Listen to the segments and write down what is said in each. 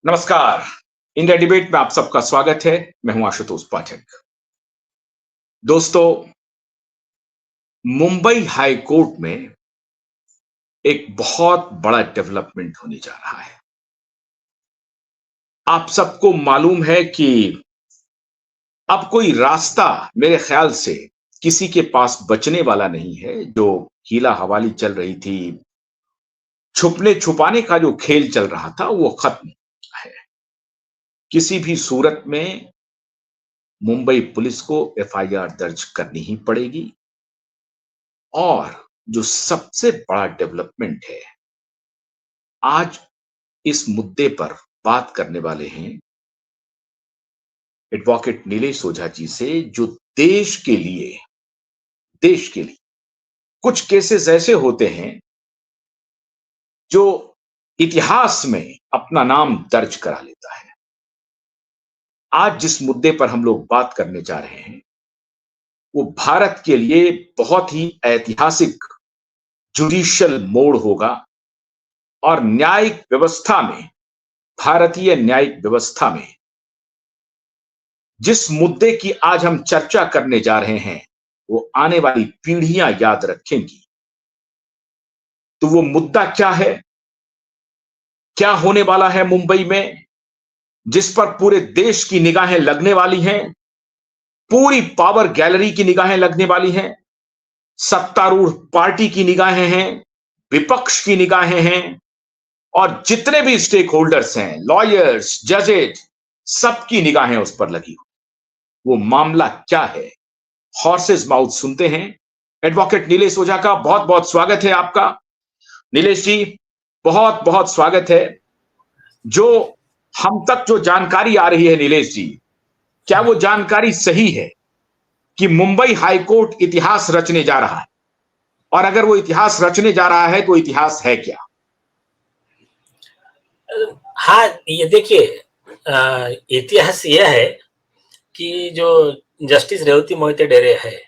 नमस्कार। India debate में आप सबका स्वागत है। मैं हूं आशुतोष पाठक। दोस्तों, मुंबई हाई कोर्ट में एक बहुत बड़ा डेवलपमेंट होने जा रहा है। आप सबको मालूम है कि अब कोई रास्ता मेरे ख्याल से किसी के पास बचने वाला नहीं है। जो हीला हवाली चल रही थी, छुपने छुपाने का जो खेल चल रहा था, वो खत्म है। किसी भी सूरत में मुंबई पुलिस को एफआईआर दर्ज करनी ही पड़ेगी। और जो सबसे बड़ा डेवलपमेंट है, आज इस मुद्दे पर बात करने वाले हैं एडवोकेट नीलेश ओझा जी से, जो देश के लिए कुछ केसेस ऐसे होते हैं जो इतिहास में अपना नाम दर्ज करा लेता है। आज जिस मुद्दे पर हम लोग बात करने जा रहे हैं, वो भारत के लिए बहुत ही ऐतिहासिक जुडिशियल मोड़ होगा। और न्यायिक व्यवस्था में, भारतीय न्यायिक व्यवस्था में जिस मुद्दे की आज हम चर्चा करने जा रहे हैं, वो आने वाली पीढ़ियां याद रखेंगी। तो वो मुद्दा क्या है, क्या होने वाला है मुंबई में, जिस पर पूरे देश की निगाहें लगने वाली हैं, पूरी पावर गैलरी की निगाहें लगने वाली हैं, सत्तारूढ़ पार्टी की निगाहें हैं, विपक्ष की निगाहें हैं, और जितने भी स्टेक होल्डर्स हैं, लॉयर्स, जजेज, सबकी निगाहें उस पर लगी। वो मामला क्या है, हॉर्सेस माउथ सुनते हैं। एडवोकेट नीलेश ओझा का बहुत बहुत स्वागत है आपका। नीलेश जी, बहुत बहुत स्वागत है। जो हम तक जो जानकारी आ रही है नीलेश जी, क्या वो जानकारी सही है कि मुंबई हाईकोर्ट इतिहास रचने जा रहा है? और अगर वो इतिहास रचने जा रहा है तो इतिहास है क्या? हाँ, ये देखिए, इतिहास यह है कि जो जस्टिस रेवती मोहिते डेरे है,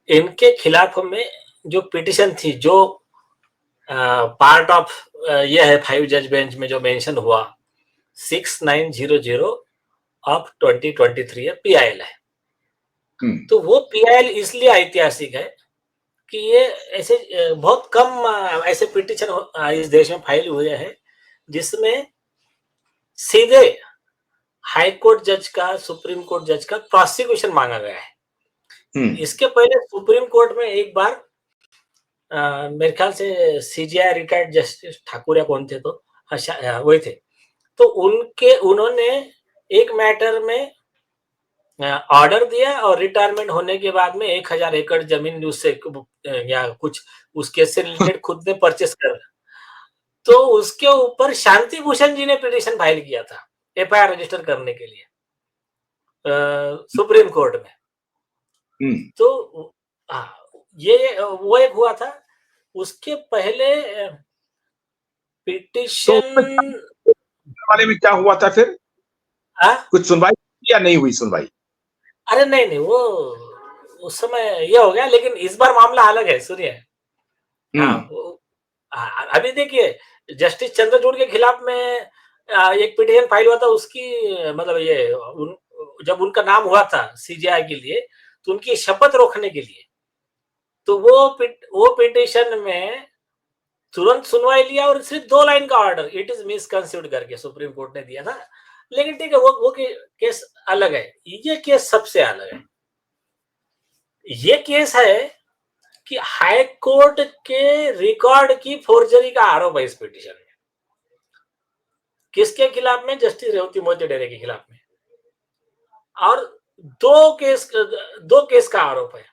इनके खिलाफ में जो पिटिशन थी, जो पार्ट ऑफ यह है 5 जज बेंच में जो मेंशन हुआ 6900 ऑफ 2023 पीआईएल है। तो वो पीआईएल इसलिए ऐतिहासिक है कि ये ऐसे बहुत कम ऐसे पिटिशन इस देश में फाइल हुए हैं जिसमें सीधे हाई कोर्ट जज का, सुप्रीम कोर्ट जज का प्रोसिक्यूशन मांगा गया है। इसके पहले सुप्रीम कोर्ट में एक बार मेरे ख्याल से सीजीआई रिटायर्ड जस्टिस ठाकुर या कौन थे, तो वही थे, तो उन्होंने एक मैटर में ऑर्डर दिया और रिटायरमेंट होने के बाद में 1000 एकड़ जमीन उससे या कुछ उस केस से रिलेटेड खुद ने परचेस कर, तो उसके ऊपर शांति भूषण जी ने पिटीशन फाइल किया था एफआईआर रजिस्टर करने के लिए सुप्रीम कोर्ट में। तो ये वो एक हुआ था। उसके पहले पिटीशन वाले में क्या हुआ था फिर? कुछ सुनवाई या नहीं हुई सुनवाई? अरे नहीं, वो उस समय ये हो गया, लेकिन इस बार मामला अलग है। सुनिए, अभी देखिए, जस्टिस चंद्रचूड़ के खिलाफ में एक पिटीशन फाइल हुआ था। उसकी मतलब ये जब उनका नाम हुआ था सीजीआई के लिए, तो उनकी शपथ रोकने के लिए, तो वो पिटीशन में तुरंत सुनवाई लिया और सिर्फ 2 लाइन का ऑर्डर, इट इज मिसकंसीव्ड करके सुप्रीम कोर्ट ने दिया था। लेकिन ठीक है, वो केस अलग है। ये केस सबसे अलग है। ये केस है कि हाई कोर्ट के रिकॉर्ड की फोर्जरी का आरोप है इस पिटीशन में। किसके खिलाफ में? जस्टिस रेवती मोहिते डेरे के खिलाफ में। और दो केस का आरोप है।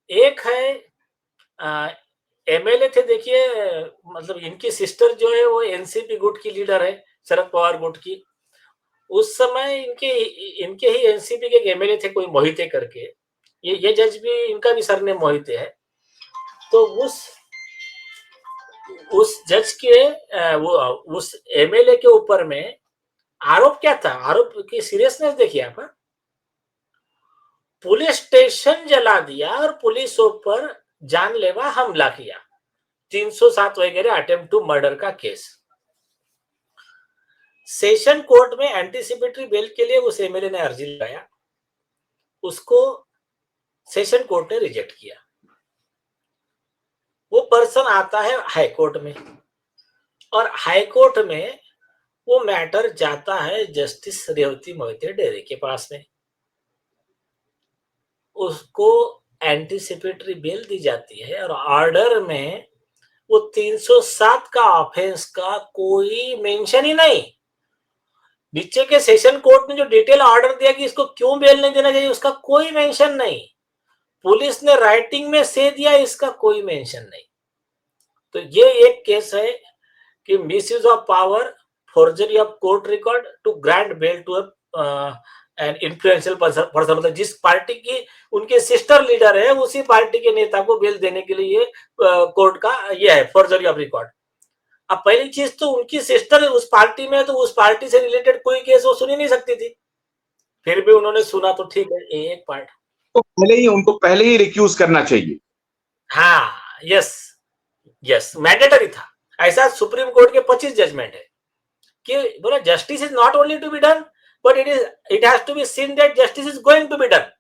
एक है एमएलए थे, देखिए, मतलब इनकी सिस्टर जो है वो एनसीपी गुट की लीडर है, शरद पवार गुट की। उस समय इनके ही एनसीपी के एक एमएलए थे, कोई मोहिते करके। ये जज भी, इनका भी सरनेम मोहिते है। तो उस जज के वो उस एमएलए के ऊपर में आरोप क्या था? आरोप की सीरियसनेस देखिए आप। पुलिस स्टेशन जला दिया और पुलिसों पर जानलेवा हमला किया, 307 वगैरह अटेम्प्ट टू मर्डर का केस। सेशन कोर्ट में एंटीसिपेटरी बेल के लिए उस एमएलए ने अर्जी लगाया, उसको सेशन कोर्ट ने रिजेक्ट किया। वो पर्सन आता है हाई कोर्ट में, और हाई कोर्ट में वो मैटर जाता है जस्टिस रेवती मोहिते डेरे के पास में। उसको एंटीसिपेटरी बेल दी जाती है, और ऑर्डर में वो 307 का ऑफेंस का कोई मेंशन ही नहीं। नीचे के सेशन कोर्ट ने जो डिटेल ऑर्डर दिया कि इसको क्यों बेल नहीं देना चाहिए, उसका कोई मेंशन नहीं। पुलिस ने राइटिंग में से दिया, इसका कोई मेंशन नहीं। तो ये एक केस है कि misuse of power, forgery of court record to grant bail to an influential person, मतलब जिस पार्टी की उनके सिस्टर लीडर है, उसी पार्टी के नेता को बेल देने के लिए कोर्ट का ये है फोर्जरी ऑफ रिकॉर्ड। अब पहली चीज तो उनकी सिस्टर उस पार्टी में, तो उस पार्टी से रिलेटेड कोई केस वो सुन ही नहीं सकती थी, फिर भी उन्होंने सुना, तो ठीक है, एक पार्ट। तो उनको पहले ही रिक्यूज करना चाहिए। हाँ, यस मैंडेटरी था। ऐसा सुप्रीम कोर्ट के 25 जजमेंट है कि बोला justice is not only to be done, but it has to be seen that justice is going to be done.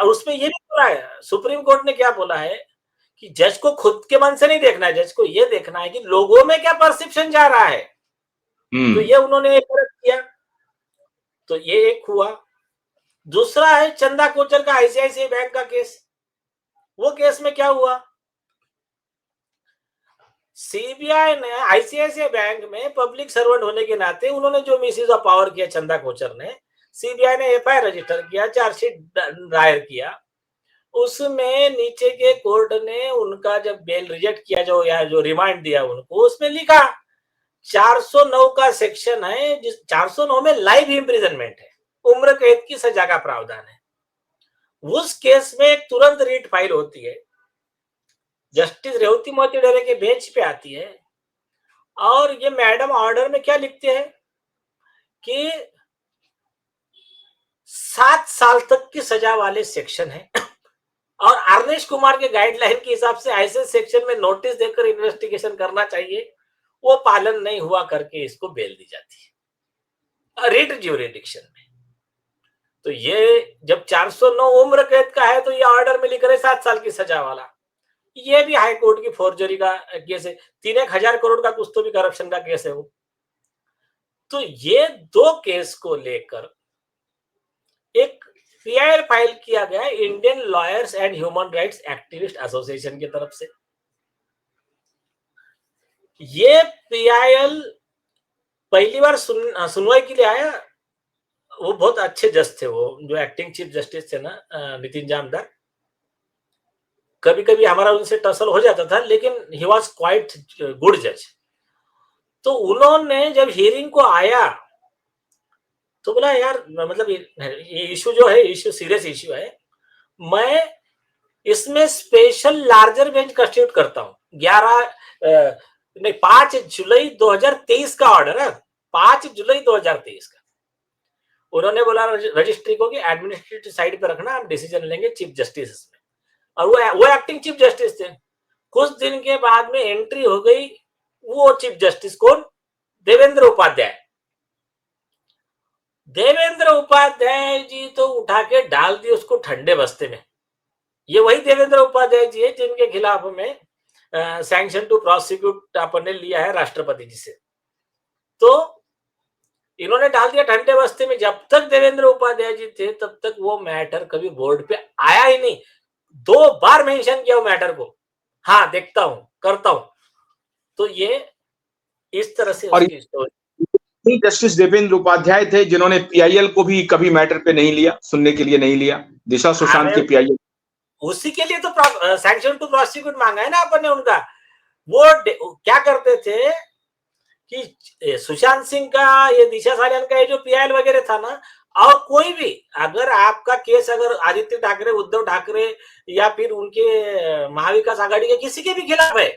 उसमें ये भी बोला है, सुप्रीम कोर्ट ने क्या बोला है कि जज को खुद के मन से नहीं देखना है, जज को ये देखना है कि लोगों में क्या परसेप्शन जा रहा है। तो ये उन्होंने किया, तो ये एक हुआ। दूसरा है चंदा कोचर का आईसीआईसीआई बैंक का केस। वो केस में क्या हुआ, सीबीआई ने आईसीआईसीआई बैंक में पब्लिक सर्वेंट होने के नाते उन्होंने जो मिसयूज ऑफ पावर किया चंदा कोचर ने, सीबीआई ने एफआईआर रजिस्टर किया, चार्जशीट दायर किया। उसमें नीचे के कोर्ट ने उनका जब बेल रिजेक्ट किया, जो रिमांड दिया उनको, उसमें लिखा 409 का सेक्शन है, जिस 409 में लाइफ इम्प्रिजनमेंट है, उम्र कैद की सजा का प्रावधान है। उस केस में एक तुरंत रीट फाइल होती है, जस्टिस रेवती मोहिते डेरे के बेंच पे आती है, और ये मैडम ऑर्डर में क्या लिखते हैं कि 7 साल तक की सजा वाले सेक्शन है, और आर्नेश कुमार के गाइडलाइन के हिसाब से ऐसे सेक्शन में नोटिस देकर इन्वेस्टिगेशन करना चाहिए, वो पालन नहीं हुआ करके इसको बेल दी जाती है रिट ज्यूरिडिक्शन में। तो ये जब 409 उम्र कैद का है, तो ये ऑर्डर में लिख रहे 7 साल की सजा वाला। ये भी हाई कोर्ट की फोर्जरी का केस है, 3,000 करोड़ का कुछ तो भी करप्शन का केस है वो। तो ये दो केस को लेकर एक पीआईएल फाइल किया गया Indian lawyers and human rights activist association की तरफ से। ये पीआईएल पहली बार सुनवाई के लिए आया, वो बहुत अच्छे जज थे, वो जो एक्टिंग चीफ जस्टिस थे ना, नितिन जामदार। कभी कभी हमारा उनसे टसल हो जाता था, लेकिन ही वॉज क्वाइट गुड जज। तो उन्होंने जब हियरिंग को आया तो बोला यार, मतलब ये इशू जो है, इशू सीरियस इशू है, मैं इसमें स्पेशल लार्जर बेंच कंस्टिट्यूट करता हूं। 5 जुलाई 2023 का ऑर्डर है, 5 जुलाई 2023 का। उन्होंने बोला रजिस्ट्री को कि एडमिनिस्ट्रेटिव साइड पे रखना, हम डिसीजन लेंगे चीफ जस्टिस में। और वो एक्टिंग चीफ जस्टिस थे। कुछ दिन के बाद में एंट्री हो गई, वो चीफ जस्टिस कौन, देवेंद्र उपाध्याय। देवेंद्र उपाध्याय जी तो उठा के डाल दिए उसको ठंडे बस्ते में। ये वही देवेंद्र उपाध्याय जी है जिनके खिलाफ में सैंक्शन टू प्रोसिक्यूट अपन ने लिया है राष्ट्रपति जी से। तो इन्होंने डाल दिया ठंडे बस्ते में। जब तक देवेंद्र उपाध्याय जी थे तब तक वो मैटर कभी बोर्ड पे आया ही नहीं। 2 बार मेंशन किया वो मैटर को, हाँ देखता हूं, करता हूं। तो ये इस तरह से उसकी स्टोरी। जस्टिस देवेंद्र उपाध्याय थे जिन्होंने पीआईएल को भी कभी मैटर पे नहीं लिया, सुनने के लिए नहीं लिया, दिशा सुशांत के पीआईएल। उसी के लिए तो सैंक्शन टू प्रोसिक्यूट मांगा है ना अपन ने उनका। वो क्या करते थे कि सुशांत सिंह का, ये दिशा सालियान का, ये जो पीआईएल वगैरह था ना, और कोई भी अगर आपका केस अगर आदित्य ठाकरे, उद्धव ठाकरे या फिर उनके महाविकास आघाड़ी के किसी के भी खिलाफ है,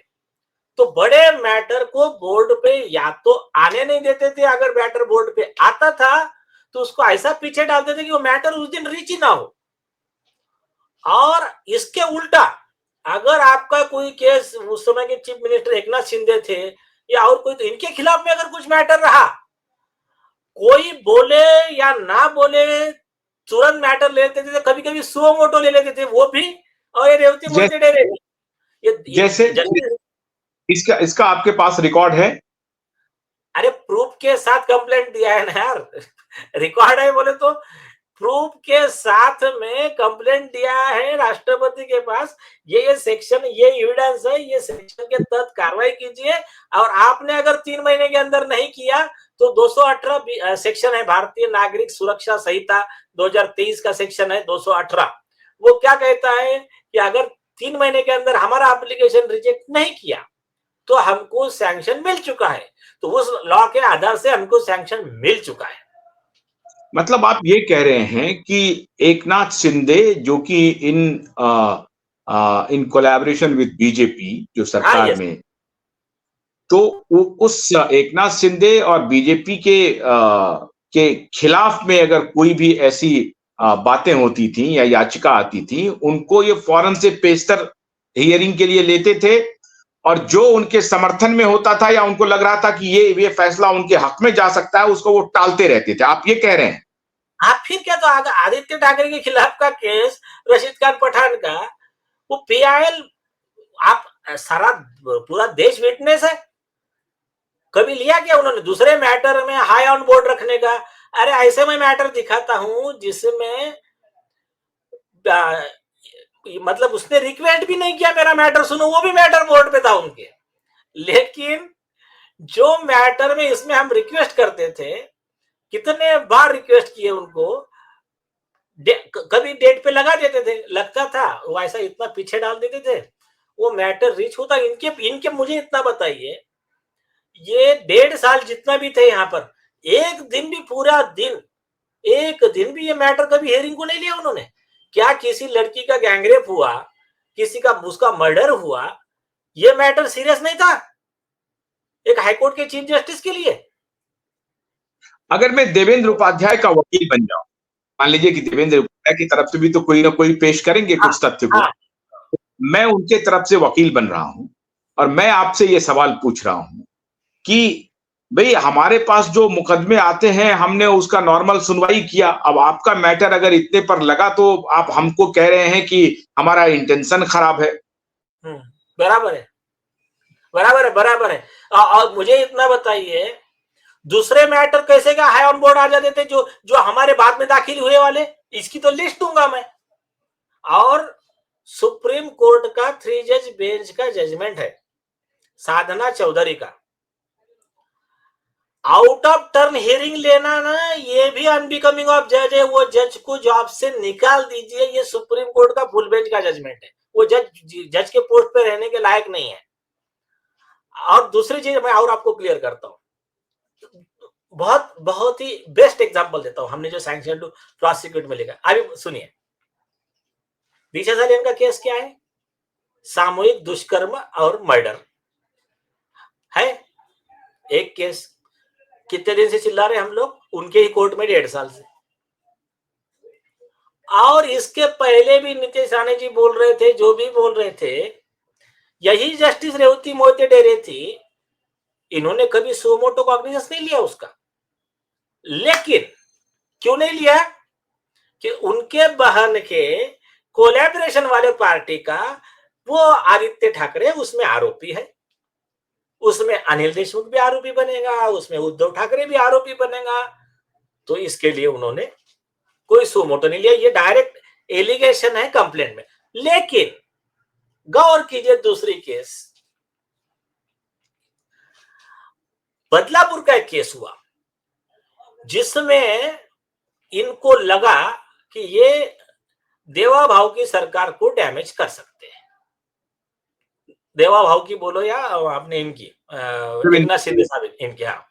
तो बड़े मैटर को बोर्ड पे या तो आने नहीं देते थे। अगर मैटर बोर्ड पे आता था तो उसको ऐसा पीछे डालते थे कि वो मैटर उस दिन रीच ही ना हो। और इसके उल्टा अगर आपका कोई केस, उस समय के चीफ मिनिस्टर एकनाथ शिंदे थे या और कोई, तो इनके खिलाफ में अगर कुछ मैटर रहा कोई बोले या ना बोले तुरंत मैटर ले लेते थे, कभी कभी सुओ मोटो ले लेते थे वो भी, और ये रेवती मोहिते डेरे जैसे इसका इसका आपके पास रिकॉर्ड है? अरे प्रूफ के साथ कंप्लेंट दिया है ना यार। रिकॉर्ड है बोले तो प्रूफ के साथ में कंप्लेंट दिया है राष्ट्रपति के पास, ये सेक्शन, ये एविडेंस है, ये सेक्शन के तहत कार्रवाई कीजिए, और आपने अगर 3 महीने के अंदर नहीं किया तो 218 सेक्शन है भारतीय नागरिक सुरक्षा संहिता 2023 का सेक्शन है 218। वो क्या कहता है कि अगर 3 महीने के अंदर हमारा एप्लीकेशन रिजेक्ट नहीं किया तो हमको सैंक्शन मिल चुका है, तो उस लॉ के आधार से हमको सैंक्शन मिल चुका है। मतलब आप ये कह रहे हैं कि एकनाथ शिंदे जो कि इन कोलैबोरेशन विद बीजेपी जो सरकार में, तो उस एकनाथ शिंदे और बीजेपी के खिलाफ में अगर कोई भी ऐसी बातें होती थी या याचिका आती थी, उनको ये फौरन से पेशतर हियरिंग के लिए लेते थे, और जो उनके समर्थन में होता था या उनको लग रहा था कि ये फैसला उनके हक में जा सकता है, उसको वो टालते रहते थे। आप ये कह रहे हैं? आप फिर क्या, तो आदित्य ठाकरे के खिलाफ का केस, रशीद खान पठान का, वो पीआईएल, आप सारा पूरा देश विटनेस है। कभी लिया क्या उन्होंने दूसरे मैटर में हाई ऑन बोर्ड रखने का? अरे ऐसे में मैटर दिखाता हूं जिसमें मतलब उसने रिक्वेस्ट भी नहीं किया मेरा मैटर सुनो, वो भी मैटर बोर्ड पे था उनके। लेकिन जो मैटर में इसमें हम रिक्वेस्ट करते थे, कितने बार रिक्वेस्ट किए उनको, कभी डेट पे लगा देते थे, लगता था वो ऐसा इतना पीछे डाल देते थे, वो मैटर रीच होता। इनके मुझे इतना बताइए, ये 1.5 साल जितना भी थे यहाँ पर, एक दिन भी, पूरा दिन, एक दिन भी ये मैटर कभी हियरिंग को नहीं लिया उन्होंने। क्या किसी लड़की का गैंगरेप हुआ, किसी का उसका मर्डर हुआ, ये मैटर सीरियस नहीं था एक हाईकोर्ट के चीफ जस्टिस के लिए? अगर मैं देवेंद्र उपाध्याय का वकील बन जाऊं, मान लीजिए कि देवेंद्र उपाध्याय की तरफ से भी तो कोई ना कोई पेश करेंगे कुछ तथ्य को, मैं उनके तरफ से वकील बन रहा हूं और मैं आपसे ये सवाल पूछ रहा हूं कि भाई हमारे पास जो मुकदमे आते हैं हमने उसका नॉर्मल सुनवाई किया, अब आपका मैटर अगर इतने पर लगा तो आप हमको कह रहे हैं कि हमारा इंटेंशन खराब है। बराबर है, बराबर है, बराबर है। और मुझे इतना बताइए, दूसरे मैटर कैसे का हाई ऑन बोर्ड आ जाते थे जो हमारे बाद में दाखिल हुए वाले, इसकी तो लिस्ट दूंगा मैं। और सुप्रीम कोर्ट का 3 जज बेंच का जजमेंट है, साधना चौधरी का, आउट ऑफ टर्न हियरिंग लेना ना, ये भी अनबिकमिंग ऑफ जज है। वो जज को जॉब से निकाल दीजिए, ये सुप्रीम कोर्ट का फुल बेंच का जजमेंट है। वो जज के पोस्ट पे रहने के लायक नहीं है। और दूसरी चीज मैं और आपको क्लियर करता हूं, बहुत ही बेस्ट एग्जांपल देता हूं, हमने जो सैंक्शन टू प्रोसिक्यूट में लिखा। अभी सुनिए, दिशा सलियन का केस क्या है? सामूहिक दुष्कर्म और मर्डर है एक केस। कितने दिन से चिल्ला रहे हम लोग, उनके ही कोर्ट में 1.5 साल से। और इसके पहले भी नीतीश राणे जी बोल रहे थे, जो भी बोल रहे थे, यही जस्टिस रेवती मोहिते डेरे थी, इन्होंने कभी सुमोटो कॉग्निजेंस नहीं लिया उसका। लेकिन क्यों नहीं लिया? कि उनके बहन के कोलैबोरेशन वाले पार्टी का वो आदित्य ठाकरे उसमें आरोपी है, उसमें अनिल देशमुख भी आरोपी बनेगा, उसमें उद्धव ठाकरे भी आरोपी बनेगा। तो इसके लिए उन्होंने कोई सुमोटो नहीं लिया, ये डायरेक्ट एलिगेशन है कंप्लेंट में। लेकिन गौर कीजिए, दूसरी केस बदलापुर का एक केस हुआ जिसमें इनको लगा कि ये देवा भाव की सरकार को डैमेज कर सकते हैं। देवा भाव की बोलो या आपने इनकी एकनाथ शिंदे साहब इनके, हाँ।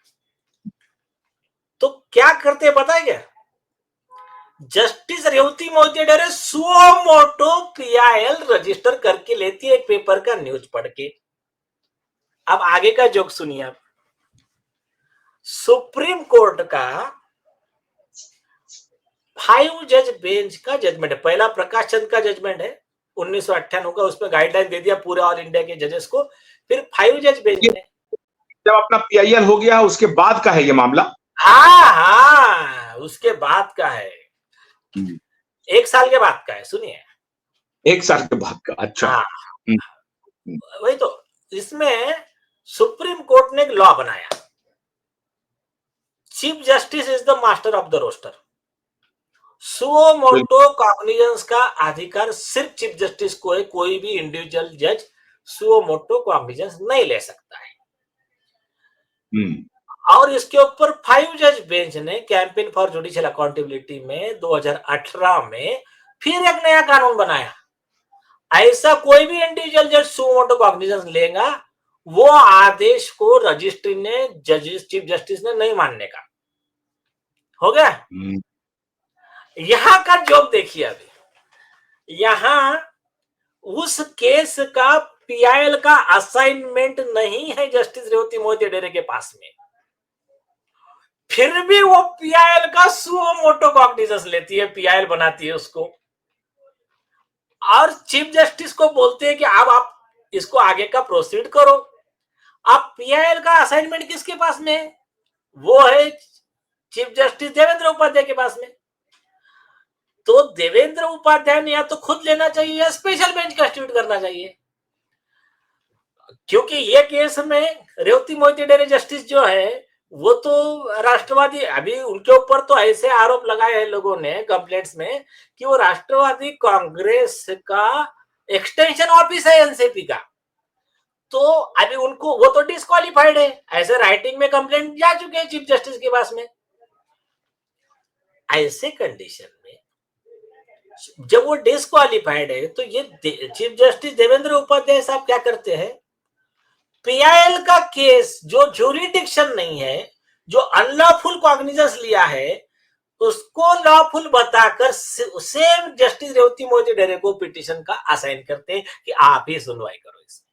तो क्या करते पता है क्या? जस्टिस रेवती मोहिते डेरे सुओ मोटो पीआईएल रजिस्टर करके लेती है एक पेपर का न्यूज पढ़ के। अब आगे का जोक सुनिए आप। सुप्रीम कोर्ट का 5 जज बेंच का जजमेंट है, पहला प्रकाश चंद का जजमेंट है 1998 का, उसमें गाइडलाइन दे दिया पूरे ऑल इंडिया के जजेस को। फिर 5 जज बेंच ने, जब अपना पीआईएल हो गया उसके बाद का है ये मामला। हाँ, उसके बाद का है, 1 साल के बाद का है, सुनिए। 1 साल के बाद का, अच्छा। हाँ, हुँ, हुँ, वही तो, इसमें सुप्रीम कोर्ट ने एक लॉ बनाया, chief justice is the master of the roster. Suo बिल मोटो कॉग्निजेंस का अधिकार सिर्फ चीफ जस्टिस को है, कोई भी इंडिविजुअल जज सुओ मोटो कॉग्निजेंस नहीं ले सकता है। हुँ, और इसके ऊपर 5 जज बेंच ने कैंपेन फॉर जुडिशियल अकाउंटेबिलिटी में 2018 में फिर एक नया कानून बनाया। ऐसा कोई भी इंडिविजुअल जज सुओ मोटो कॉग्निजेंस लेगा, वो आदेश को रजिस्ट्री ने, जजेस, चीफ जस्टिस ने नहीं मानने का। हो गया। हुँ, यहां का जॉब देखिए, अभी यहां उस केस का पीआईएल का असाइनमेंट नहीं है जस्टिस रेवती मोहिते डेरे के पास में, फिर भी वो पीआईएल का सुओ मोटो कॉग्निजेंस लेती है, पीआईएल बनाती है उसको, और चीफ जस्टिस को बोलते हैं कि अब आप इसको आगे का प्रोसीड करो। अब पीआईएल का असाइनमेंट किसके पास में है? वो है चीफ जस्टिस देवेंद्र उपाध्याय के पास में। तो देवेंद्र उपाध्याय ने या तो खुद लेना चाहिए या स्पेशल बेंच कंस्टिट्यूट करना चाहिए, क्योंकि ये केस में रेवती मोहिते डेरे जस्टिस जो है वो तो राष्ट्रवादी, अभी उनके ऊपर तो ऐसे आरोप लगाए हैं लोगों ने कंप्लेंट्स में कि वो राष्ट्रवादी कांग्रेस का एक्सटेंशन ऑफिस है एनसीपी का। तो अभी उनको, वो तो डिस्क्वालिफाइड है, ऐसे राइटिंग में कंप्लेंट जा चुके हैं चीफ जस्टिस के पास में। ऐसे कंडीशन में जब वो डिस्क्वालिफाइड है, तो ये चीफ जस्टिस देवेंद्र उपाध्याय साहब क्या करते हैं, पीआईएल का केस जो ज्यूरिडिक्शन नहीं है, जो अनलॉफुल कॉग्निजेंस लिया है, उसको लॉफुल बताकर सेम जस्टिस रेवती मोहिते डेरे को पिटीशन का असाइन करते हैं कि आप ही सुनवाई करो इसमें।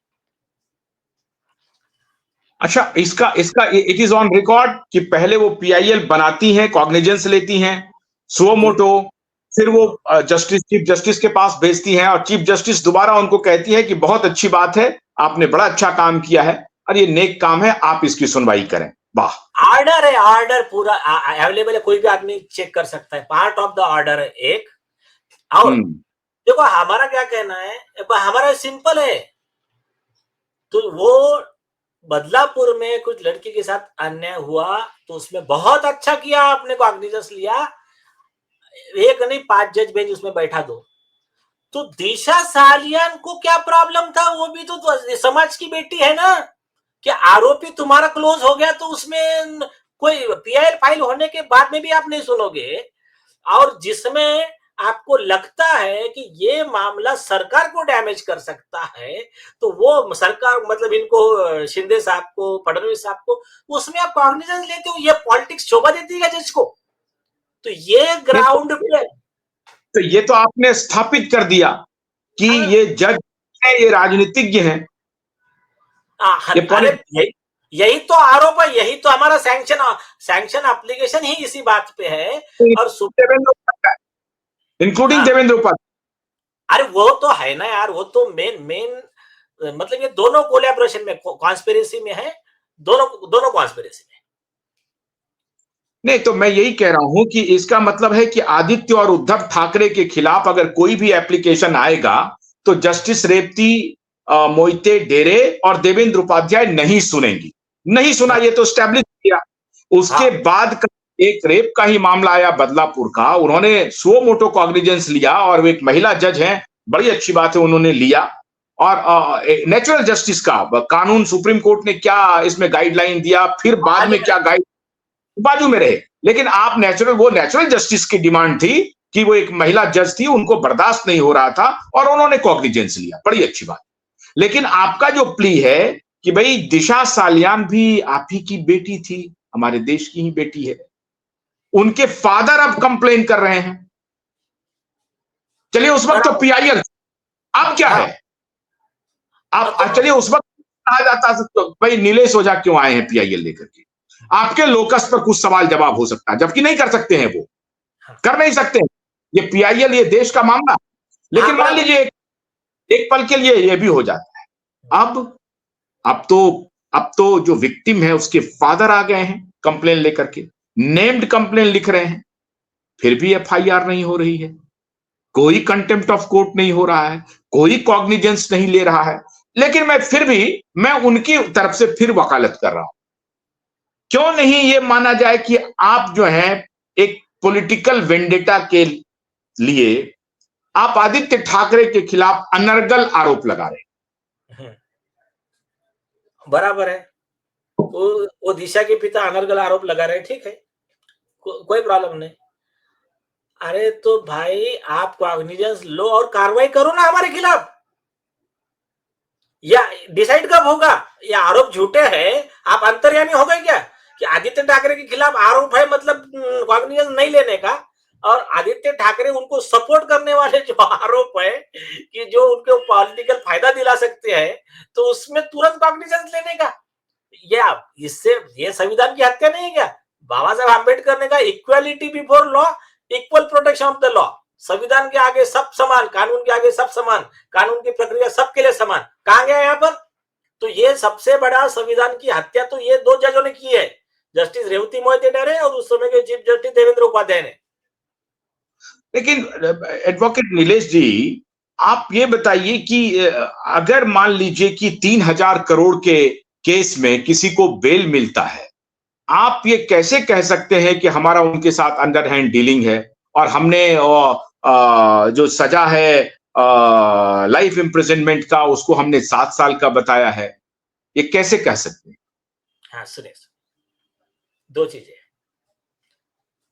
अच्छा, इसका इसका इट इज ऑन रिकॉर्ड कि पहले वो पीआईएल बनाती हैं, कॉग्निजेंस लेती हैं, सुओ मोटो, फिर वो जस्टिस, चीफ जस्टिस के पास भेजती हैं और चीफ जस्टिस दोबारा उनको कहती है कि बहुत अच्छी बात है, आपने बड़ा अच्छा काम किया है और ये नेक काम है, आप इसकी सुनवाई करें। वाह, ऑर्डर है, ऑर्डर पूरा अवेलेबल है, कोई भी आदमी चेक कर सकता है, पार्ट ऑफ द ऑर्डर है एक। और देखो हमारा क्या कहना है, हमारा सिंपल है, तो वो बदलापुर में कुछ लड़की के साथ अन्याय हुआ, तो उसमें बहुत अच्छा किया आपने, कॉग्निजेंस लिया, एक नहीं 5 जज बेंच उसमें बैठा दो। तो दिशा सालियान को क्या प्रॉब्लम था, वो भी तो समाज की बेटी है ना, कि आरोपी तुम्हारा क्लोज हो गया तो उसमें कोई पीआईएल फाइल होने के बाद में भी आप नहीं सुनोगे, और जिसमें आपको लगता है कि ये मामला सरकार को डैमेज कर सकता है, तो वो सरकार, मतलब इनको, शिंदे साहब को, फडणवीस साहब को, उसमें आप कॉग्निजेंस लेते हो, ये पॉलिटिक्स शोभा देती है जज को। तो ये ग्राउंड पे, तो ये तो आपने स्थापित कर दिया कि ये जज है, ये राजनीतिज्ञ हैं, अरे यही तो आरोप है, यही तो हमारा सैंक्शन एप्लीकेशन ही इसी बात पे है। और इंक्लूडिंग देवेंद्र उपाध्याय। अरे वो तो है ना यार, वो तो मेन मतलब ये दोनों कोलैबोरेशन में, कॉन्स्पिरेसी में है, दोनों कॉन्स्पिरेसी में। नहीं, तो मैं यही कह रहा हूं कि इसका मतलब है कि आदित्य और उद्धव ठाकरे के खिलाफ अगर कोई भी एप्लीकेशन आएगा तो जस्टिस रेवती मोहिते डेरे और देवेंद्र उपाध्याय नहीं सुनेंगी। नहीं सुना, ये तो स्टैब्लिश किया। उसके बाद का एक रेप का ही मामला आया बदलापुर का, उन्होंने सुओ मोटो कॉग्निजेंस लिया और वो एक महिला जज हैं, बड़ी अच्छी बात है, उन्होंने लिया। और नेचुरल जस्टिस का कानून सुप्रीम कोर्ट ने क्या इसमें गाइडलाइन दिया, फिर बाद में क्या गाइड, बाजू में रहे। लेकिन आप वो नेचुरल जस्टिस की डिमांड थी कि वो एक महिला जज थी, उनको बर्दाश्त नहीं हो रहा था और उन्होंने कॉग्निजेंस लिया, बड़ी अच्छी बात। लेकिन आपका जो प्ली है कि भाई दिशा सालियान भी आप ही की बेटी थी, हमारे देश की ही बेटी है, उनके फादर अब कंप्लेन कर रहे हैं। चलिए, उस वक्त तो पीआईएल, अब क्या है? आप चलिए, उस वक्त कहा जाता तो भाई नीलेश ओझा क्यों आए हैं पीआईएल लेकर के, आपके लोकस पर कुछ सवाल जवाब हो सकता है, जबकि नहीं कर सकते हैं, वो कर नहीं सकते हैं, ये पीआईएल, ये देश का मामला। लेकिन मान लीजिए एक पल के लिए ये भी हो जाता है। अब तो जो विक्टिम है उसके फादर आ गए हैं कंप्लेन लेकर के, नेम्ड कंप्लेन लिख रहे हैं, फिर भी एफआईआर नहीं हो रही है, कोई कंटेम्प्ट ऑफ कोर्ट नहीं हो रहा है, कोई कॉग्निजेंस नहीं ले रहा है। लेकिन मैं उनकी तरफ से फिर वकालत कर रहा हूं, क्यों नहीं ये माना जाए कि आप जो है एक पॉलिटिकल वेंडेटा के लिए आप आदित्य ठाकरे के खिलाफ अनर्गल आरोप लगा रहे हैं। बराबर है, वो दिशा के पिता अनर्गल आरोप लगा रहे हैं, ठीक है, कोई प्रॉब्लम नहीं। अरे तो भाई आप कॉग्निजेंस लो और कार्रवाई करो ना हमारे खिलाफ, या डिसाइड कब होगा? ये आरोप झूठे हैं, आप अंतर्यामी हो गए क्या कि आदित्य ठाकरे के खिलाफ आरोप है मतलब कॉग्निजेंस नहीं लेने का, और आदित्य ठाकरे उनको सपोर्ट करने वाले जो आरोप है कि जो उनको पॉलिटिकल फायदा दिला सकते हैं, तो उसमें तुरंत कॉग्निजेंस लेने का? ये आप इससे ये संविधान की हत्या नहीं है क्या? बाबा साहब आम्बेडकर ने कहा equality before law, equal protection of the law. संविधान के आगे सब समान, कानून के आगे सब समान, कानून की प्रक्रिया सबके लिए समान। कहा गया यहाँ पर? तो ये सबसे बड़ा संविधान की हत्या तो ये दो जजों ने की है, जस्टिस रेवती मोहिते डरे और उस समय के चीफ जस्टिस देवेंद्र उपाध्याय ने। लेकिन एडवोकेट नीलेश जी, आप ये बताइए कि अगर मान लीजिए कि 3,000 करोड़ के केस में किसी को बेल मिलता है, आप ये कैसे कह सकते हैं कि हमारा उनके साथ अंडरहैंड डीलिंग है और हमने जो सजा है लाइफ इम्प्रिजनमेंट का उसको हमने 7 साल का बताया है? ये कैसे कह सकते हैं? हाँ सुनिए, दो चीजें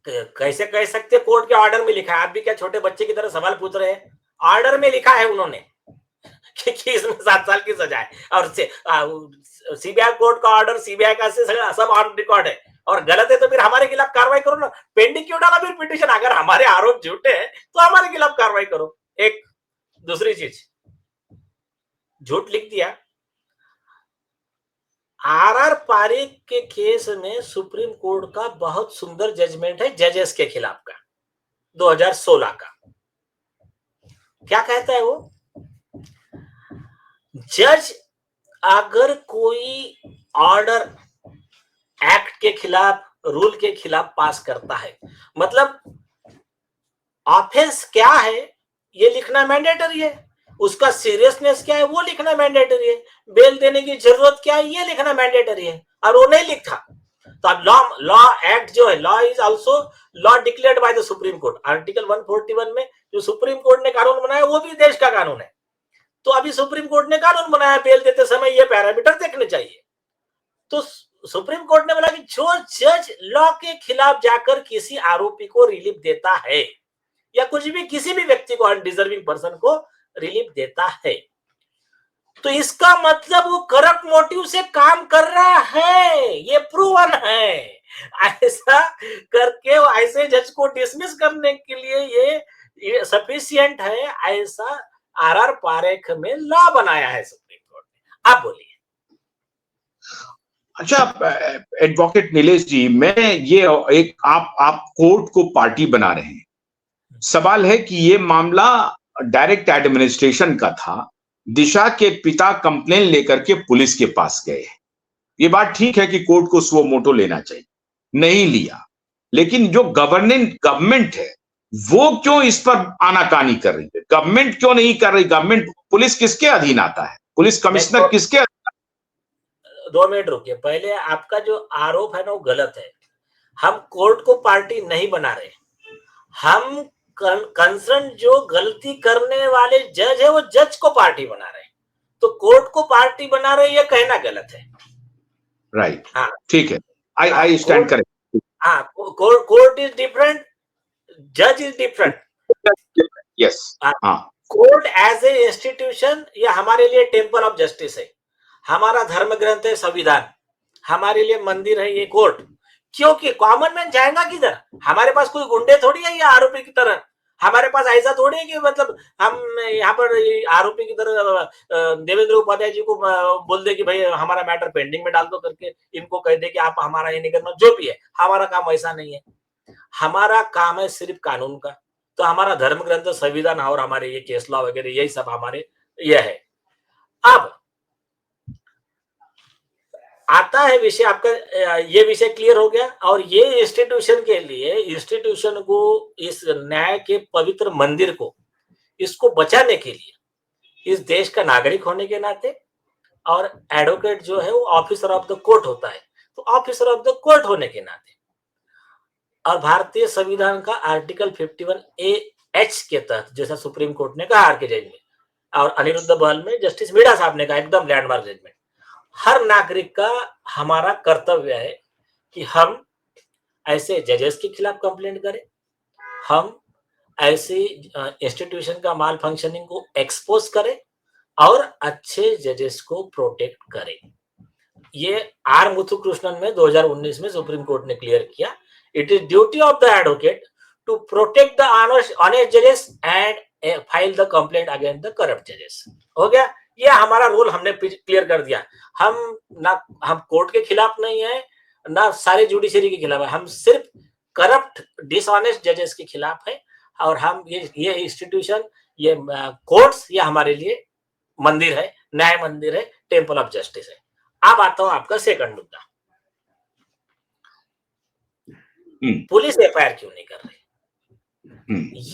कैसे कह सकते, कोर्ट के ऑर्डर में लिखा है। आप भी क्या छोटे बच्चे की तरह सवाल पूछ रहे हैं? ऑर्डर में लिखा है उन्होंने कि इसमें 7 साल की सजा है, और सीबीआई कोर्ट का ऑर्डर, सीबीआई का सब ऑन रिकॉर्ड है, और गलत है तो फिर हमारे खिलाफ कार्रवाई करो ना। पेंडिंग क्यों डाला फिर पिटीशन? अगर हमारे आरोप झूठे हैं तो हमारे खिलाफ कार्रवाई करो। एक दूसरी चीज, झूठ लिख दिया। आर पारिक के केस में सुप्रीम कोर्ट का बहुत सुंदर जजमेंट है जजेस के खिलाफ का, 2016 का। क्या कहता है वो? जज अगर कोई ऑर्डर एक्ट के खिलाफ, रूल के खिलाफ पास करता है, मतलब ऑफेंस क्या है ये लिखना मैंडेटरी है, उसका सीरियसनेस क्या है वो लिखना मैंडेटरी है, बेल देने की जरूरत क्या है ये लिखना मैंडेटरी है, और वो नहीं लिखा। तो अब लॉ एक्ट जो है, law is also law declared by the supreme court. Article 141 में जो सुप्रीम कोर्ट ने कानून बनाया वो भी देश का कानून है। तो अभी सुप्रीम कोर्ट ने कानून बनाया, बेल देते समय ये पैरामीटर देखने चाहिए। तो सुप्रीम कोर्ट ने बोला कि जो जज लॉ के खिलाफ जाकर किसी आरोपी को रिलीफ देता है, या कुछ भी किसी भी व्यक्ति को, अनडिजर्विंग पर्सन को रिलीफ देता है, तो इसका मतलब वो करप्ट मोटिव से काम कर रहा है, ये प्रूवन है। ऐसा करके ऐसे जज को डिसमिस करने के लिए ये सफिशिएंट है, ऐसा आर पारेख में लॉ बनाया है सुप्रीम कोर्ट ने। आप बोलिए। अच्छा एडवोकेट नीलेश जी, मैं ये एक आप कोर्ट को पार्टी बना रहे हैं। सवाल है कि ये मामला डायरेक्ट एडमिनिस्ट्रेशन का था, दिशा के पिता कंप्लेन लेकर के पुलिस के पास गए। ये बात ठीक है कि कोर्ट को स्व मोटो लेना चाहिए, नहीं लिया, लेकिन जो गवर्नमेंट है वो क्यों इस पर आनाकानी कर रही है? गवर्नमेंट क्यों नहीं कर रही? गवर्नमेंट, पुलिस किसके अधीन आता है? पुलिस कमिश्नर किसके? 2 मिनट रुकिए, पहले आपका जो आरोप है ना वो गलत है। हम कोर्ट को पार्टी नहीं बना रहे, हम कंसर्न जो गलती करने वाले जज है वो जज को पार्टी बना रहे हैं। तो कोर्ट को पार्टी बना रहे ये कहना गलत है। राइट, हाँ ठीक है, आई स्टैंड करेक्ट। हाँ, कोर्ट इज डिफरेंट, जज इज डिफरेंट। यस, हाँ। कोर्ट एज ए इंस्टीट्यूशन ये हमारे लिए टेम्पल ऑफ जस्टिस है, हमारा धर्म ग्रंथ है संविधान, हमारे लिए मंदिर है ये कोर्ट। क्योंकि कॉमन मैन जाएगा किधर? हमारे पास कोई गुंडे थोड़ी है या आरोपी की तरह, हमारे पास ऐसा थोड़ी है कि मतलब हम यहाँ पर आरोपी की तरह देवेंद्र उपाध्याय जी को बोल दे कि भाई हमारा मैटर पेंडिंग में डाल दो करके, इनको कह दे कि आप हमारा ये नहीं करना, जो भी है। हमारा काम ऐसा नहीं है, हमारा काम है सिर्फ कानून का। तो हमारा धर्म ग्रंथ संविधान और हमारे ये केस लॉ वगैरह यही सब हमारे ये है। अब आता है विषय आपका, ये विषय क्लियर हो गया। और ये इंस्टीट्यूशन के लिए, इंस्टीट्यूशन को, इस न्याय के पवित्र मंदिर को, इसको बचाने के लिए, इस देश का नागरिक होने के नाते, और एडवोकेट जो है वो ऑफिसर ऑफ द कोर्ट होता है, तो ऑफिसर ऑफ द कोर्ट होने के नाते, और भारतीय संविधान का आर्टिकल 51A(H) के तहत, जैसा सुप्रीम कोर्ट ने कहा आर के जज में, और अनिरुद्ध बहल में जस्टिस मीणा साहब ने कहा, एकदम लैंडमार्क जजमेंट, हर नागरिक का हमारा कर्तव्य है कि हम ऐसे जजेस के खिलाफ कंप्लेंट करें, हम ऐसे इंस्टीट्यूशन का माल फंक्शनिंग को एक्सपोज करें, और अच्छे जजेस को प्रोटेक्ट करें। ये आर मुथुकृष्णन में 2019 में सुप्रीम कोर्ट ने क्लियर किया, it is duty of the advocate to protect the honest जजेस and file the complaint against the corrupt जजेस। हो गया, ये हमारा रोल हमने क्लियर कर दिया। हम कोर्ट के खिलाफ नहीं है, ना सारे जुडिशरी के खिलाफ है, हम सिर्फ करप्ट डिसऑनेस्ट जजेस के खिलाफ है। और हम ये इंस्टीट्यूशन, ये कोर्ट्स, ये हमारे लिए मंदिर है, न्याय मंदिर है, टेम्पल ऑफ जस्टिस है। अब आता हूं आपका सेकंड मुद्दा, पुलिस एफआईआर क्यों नहीं कर रही?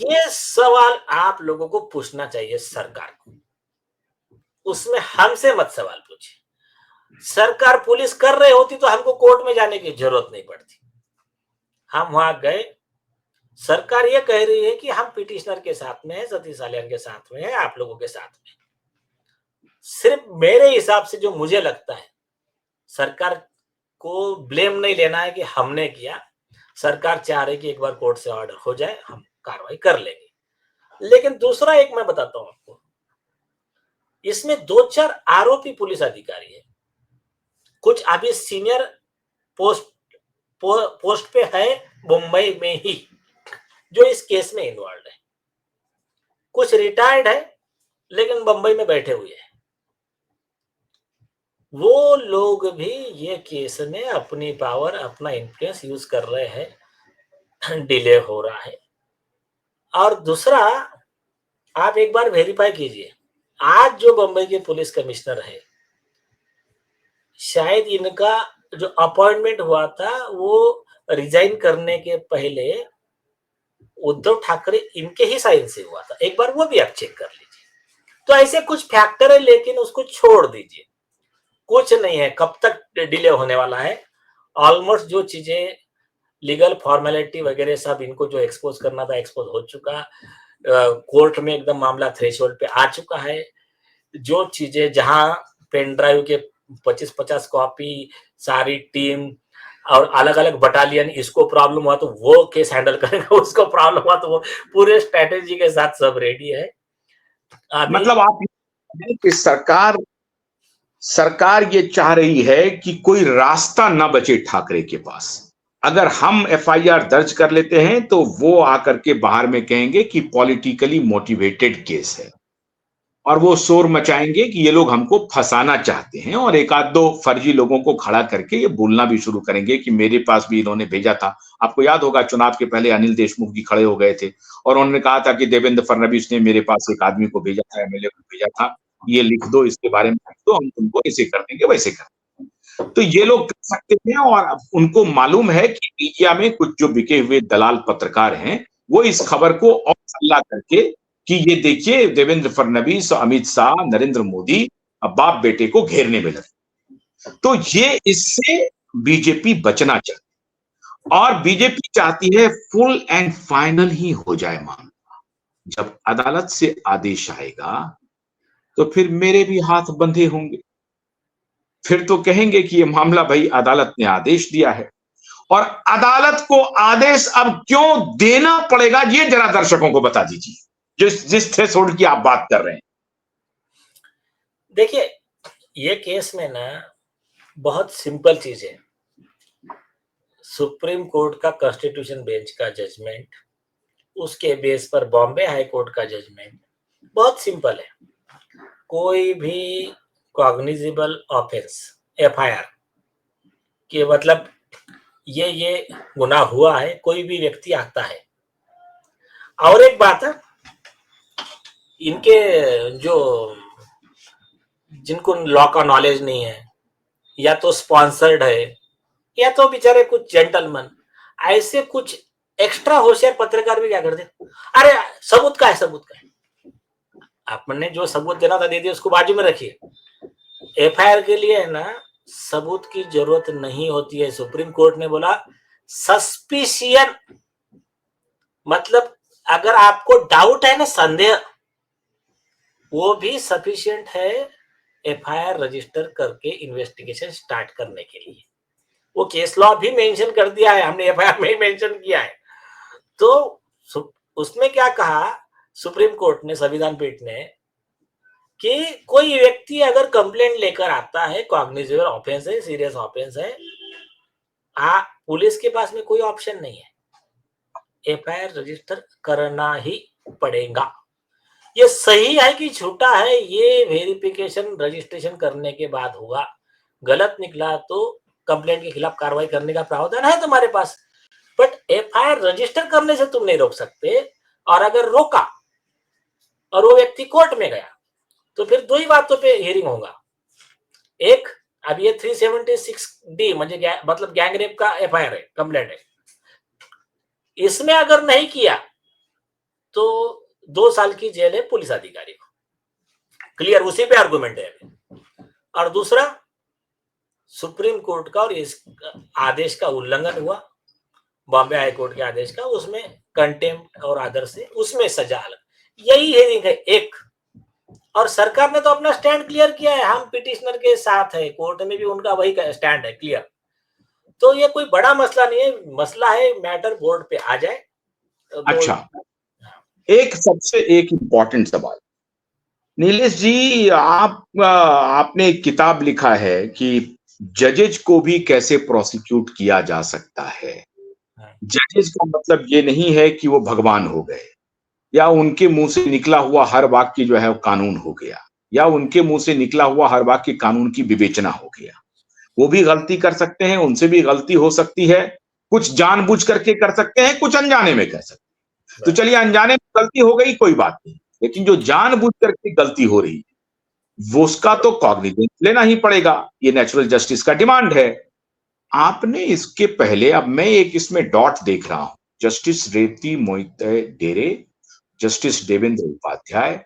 ये सवाल आप लोगों को पूछना चाहिए सरकार को, उसमें हमसे मत सवाल पूछिए। सरकार पुलिस कर रही होती तो हमको कोर्ट में जाने की जरूरत नहीं पड़ती। हम वहां गए, सरकार ये कह रही है कि हम पिटिशनर के साथ में है, सतीश सालियान के साथ में है, आप लोगों के साथ में। सिर्फ मेरे हिसाब से जो मुझे लगता है, सरकार को ब्लेम नहीं लेना है कि हमने किया, सरकार चाह रही कि एक बार कोर्ट से ऑर्डर हो जाए, हम कार्रवाई कर लेंगे। लेकिन दूसरा एक मैं बताता हूं आपको, इसमें 2-4 आरोपी पुलिस अधिकारी है, कुछ अभी सीनियर पोस्ट पे है मुंबई में ही, जो इस केस में इन्वॉल्व है, कुछ रिटायर्ड है लेकिन मुंबई में बैठे हुए हैं। वो लोग भी ये केस में अपनी पावर, अपना इन्फ्लुएंस यूज कर रहे हैं, डिले हो रहा है। और दूसरा, आप एक बार वेरीफाई कीजिए, आज जो बंबई के पुलिस कमिश्नर है, शायद इनका जो अपॉइंटमेंट हुआ था वो रिजाइन करने के पहले उद्धव ठाकरे इनके ही साइन से हुआ था, एक बार वो भी आप चेक कर लीजिए। तो ऐसे कुछ फैक्टर है, लेकिन उसको छोड़ दीजिए, कुछ नहीं है, कब तक डिले होने वाला है। ऑलमोस्ट जो चीजें लीगल फॉर्मेलिटी वगैरह सब इनको जो एक्सपोज करना था एक्सपोज हो चुका, कोर्ट में एकदम मामला थ्रेशोल्ड पे आ चुका है। जो चीजें जहां पेन ड्राइव के 25-50 कॉपी, सारी टीम और अलग अलग बटालियन, इसको प्रॉब्लम हुआ तो वो केस हैंडल करेगा, उसको प्रॉब्लम हुआ तो वो, पूरे स्ट्रेटेजी के साथ सब रेडी है। मतलब आप कि सरकार ये चाह रही है कि कोई रास्ता ना बचे ठाकरे के पास। अगर हम एफआईआर दर्ज कर लेते हैं तो वो आकर के बाहर में कहेंगे कि पॉलिटिकली मोटिवेटेड केस है, और वो शोर मचाएंगे कि ये लोग हमको फंसाना चाहते हैं, और एक आध दो फर्जी लोगों को खड़ा करके ये बोलना भी शुरू करेंगे कि मेरे पास भी इन्होंने भेजा था। आपको याद होगा चुनाव के पहले अनिल देशमुख जी खड़े हो गए थे और उन्होंने कहा था कि देवेंद्र फडणवीस ने मेरे पास एक आदमी को भेजा था, एमएलए को भेजा था, ये लिख दो, इसके बारे में लिख दो, हम तुमको ऐसे कर देंगे वैसे कर देंगे। तो ये लोग कर सकते हैं, और उनको मालूम है कि मीडिया में कुछ जो बिके हुए दलाल पत्रकार हैं वो इस खबर को और सल्ला करके कि ये देखिए देवेंद्र फडणवीस, अमित शाह, नरेंद्र मोदी बाप बेटे को घेरने में लगे। तो ये इससे बीजेपी बचना चाहती है, और बीजेपी चाहती है फुल एंड फाइनल ही हो जाए मामला। जब अदालत से आदेश आएगा तो फिर मेरे भी हाथ बंधे होंगे, फिर तो कहेंगे कि ये मामला भाई अदालत ने आदेश दिया है। और अदालत को आदेश अब क्यों देना पड़ेगा, ये जरा दर्शकों को बता दीजिए, जिस थ्रेशोल्ड की आप बात कर रहे हैं। देखिए, ये केस में ना बहुत सिंपल चीज है। सुप्रीम कोर्ट का कॉन्स्टिट्यूशन बेंच का जजमेंट, उसके बेस पर बॉम्बे हाई कोर्ट का जजमेंट, बहुत सिंपल है। कोई भी कॉग्निजेबल ऑफेंस, एफआईआर कि मतलब ये गुनाह हुआ है, कोई भी व्यक्ति आता है। और एक बात है, इनके जो जिनको लॉ का नॉलेज नहीं है, या तो स्पॉन्सर्ड है, या तो बेचारे कुछ जेंटलमैन, ऐसे कुछ एक्स्ट्रा होशियार पत्रकार भी क्या करते, अरे सबूत का है, सबूत का है, आपने जो सबूत देना था दे दिया, उसको बाजू में रखिए। एफआईआर के लिए है ना सबूत की जरूरत नहीं होती है। सुप्रीम कोर्ट ने बोला सस्पिशियन, मतलब अगर आपको डाउट है ना, संदेह, वो भी सफिशिएंट है एफआईआर रजिस्टर करके इन्वेस्टिगेशन स्टार्ट करने के लिए। वो केस लॉ भी मेंशन कर दिया है, हमने एफआईआर में मेंशन किया है। तो उसमें क्या कहा सुप्रीम कोर्ट ने, संविधान पीठ ने, कि कोई व्यक्ति अगर कंप्लेंट लेकर आता है, कॉग्निजेबल ऑफेंस है, सीरियस ऑफेंस है, पुलिस के पास में कोई ऑप्शन नहीं है, एफआईआर रजिस्टर करना ही पड़ेगा। ये सही है कि झूठा है, ये वेरिफिकेशन रजिस्ट्रेशन करने के बाद होगा। गलत निकला तो कंप्लेंट के खिलाफ कार्रवाई करने का प्रावधान है तुम्हारे पास, बट एफआईआर रजिस्टर करने से तुम नहीं रोक सकते। और अगर रोका और वो व्यक्ति कोर्ट में गया तो फिर दो ही बातों पे हियरिंग होगा। एक, अब ये 376D मतलब गैंगरेप का एफआईआर है, कंप्लेंट है, इसमें अगर नहीं किया तो 2 साल की जेल है पुलिस अधिकारी को, क्लियर, उसी पे आर्गुमेंट है अभी। और दूसरा, सुप्रीम कोर्ट का और इस आदेश का उल्लंघन हुआ, बॉम्बे हाई कोर्ट के आदेश का, उसमें कंटेम्प्ट और अदर से उसमें सजा अलग, यही हियरिंग है एक। और सरकार ने तो अपना स्टैंड क्लियर किया है, हम पिटिशनर के साथ है, कोर्ट में भी उनका वही स्टैंड है, क्लियर। तो ये कोई बड़ा मसला नहीं है, मसला है मैटर बोर्ड पे आ जाए तो। अच्छा, एक इंपॉर्टेंट सवाल, नीलेश जी, आपने एक किताब लिखा है कि जजेज को भी कैसे प्रोसिक्यूट किया जा सकता है। जजेज का मतलब ये नहीं है कि वो भगवान हो गए, या उनके मुंह से निकला हुआ हर वाक्य जो है वो कानून हो गया, या उनके मुंह से निकला हुआ हर वाक्य कानून की विवेचना हो गया। वो भी गलती कर सकते हैं, उनसे भी गलती हो सकती है, कुछ जानबूझ करके कर सकते हैं, कुछ अनजाने में कर सकते हैं। तो चलिए, अनजाने में गलती हो गई कोई बात नहीं, लेकिन जो जानबूझ करके गलती हो रही है वो उसका तो कॉग्निजेंस लेना ही पड़ेगा, ये नेचुरल जस्टिस का डिमांड है। आपने इसके पहले, अब मैं एक इसमें डॉट देख रहा हूं, जस्टिस रेवती मोहिते डेरे, जस्टिस देवेंद्र उपाध्याय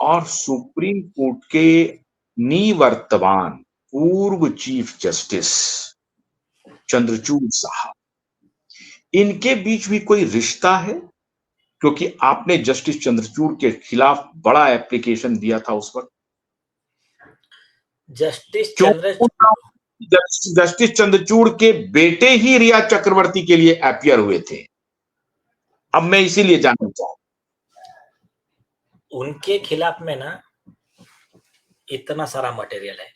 और सुप्रीम कोर्ट के निवर्तमान पूर्व चीफ जस्टिस चंद्रचूड़ साहब, इनके बीच भी कोई रिश्ता है? क्योंकि आपने जस्टिस चंद्रचूड़ के खिलाफ बड़ा एप्लीकेशन दिया था उस वक्त। जस्टिस चंद्रचूड़ के बेटे ही रिया चक्रवर्ती के लिए अपियर हुए थे। अब मैं इसीलिए जानना चाहूं, उनके खिलाफ में ना इतना सारा मटेरियल है,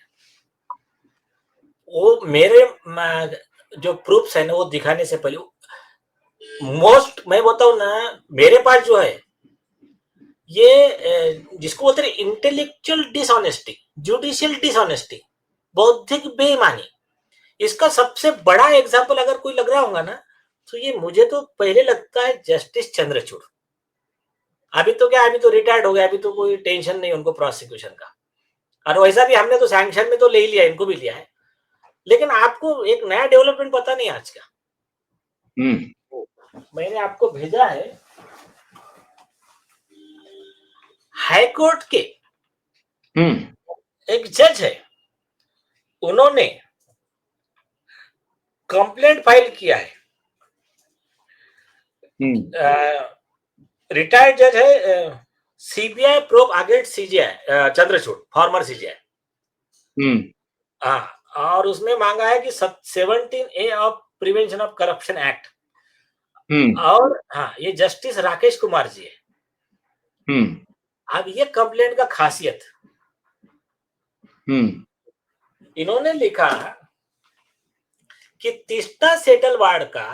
वो मेरे जो प्रूफ्स है ना वो दिखाने से पहले मोस्ट, मैं बताऊं ना, मेरे पास जो है ये जिसको बोलते हैं इंटेलेक्चुअल डिसऑनेस्टी, जुडिशियल डिसऑनेस्टी, बौद्धिक बेईमानी, इसका सबसे बड़ा एग्जांपल अगर कोई लग रहा होगा ना, तो ये मुझे तो पहले लगता है जस्टिस चंद्रचूड़। अभी तो क्या, अभी तो रिटायर्ड हो गया, अभी तो कोई टेंशन नहीं उनको प्रोसिक्यूशन का, और वैसा भी हमने तो सैंक्शन में तो ले ही लिया, इनको भी लिया है। लेकिन आपको एक नया डेवलपमेंट पता नहीं आज का, मैंने आपको भेजा है, हाई कोर्ट के एक जज है, उन्होंने कंप्लेंट फाइल किया है, रिटायर्ड जज है, CBI probe against CGI Chandrachud, farmer CGI. हाँ, और उसमें मांगा है कि 17A of prevention of corruption act. और हाँ, ये जस्टिस राकेश कुमार जी है। अब ये कंप्लेंट का खासियत, इन्होंने लिखा कि तीस्ता सेटल वार्ड का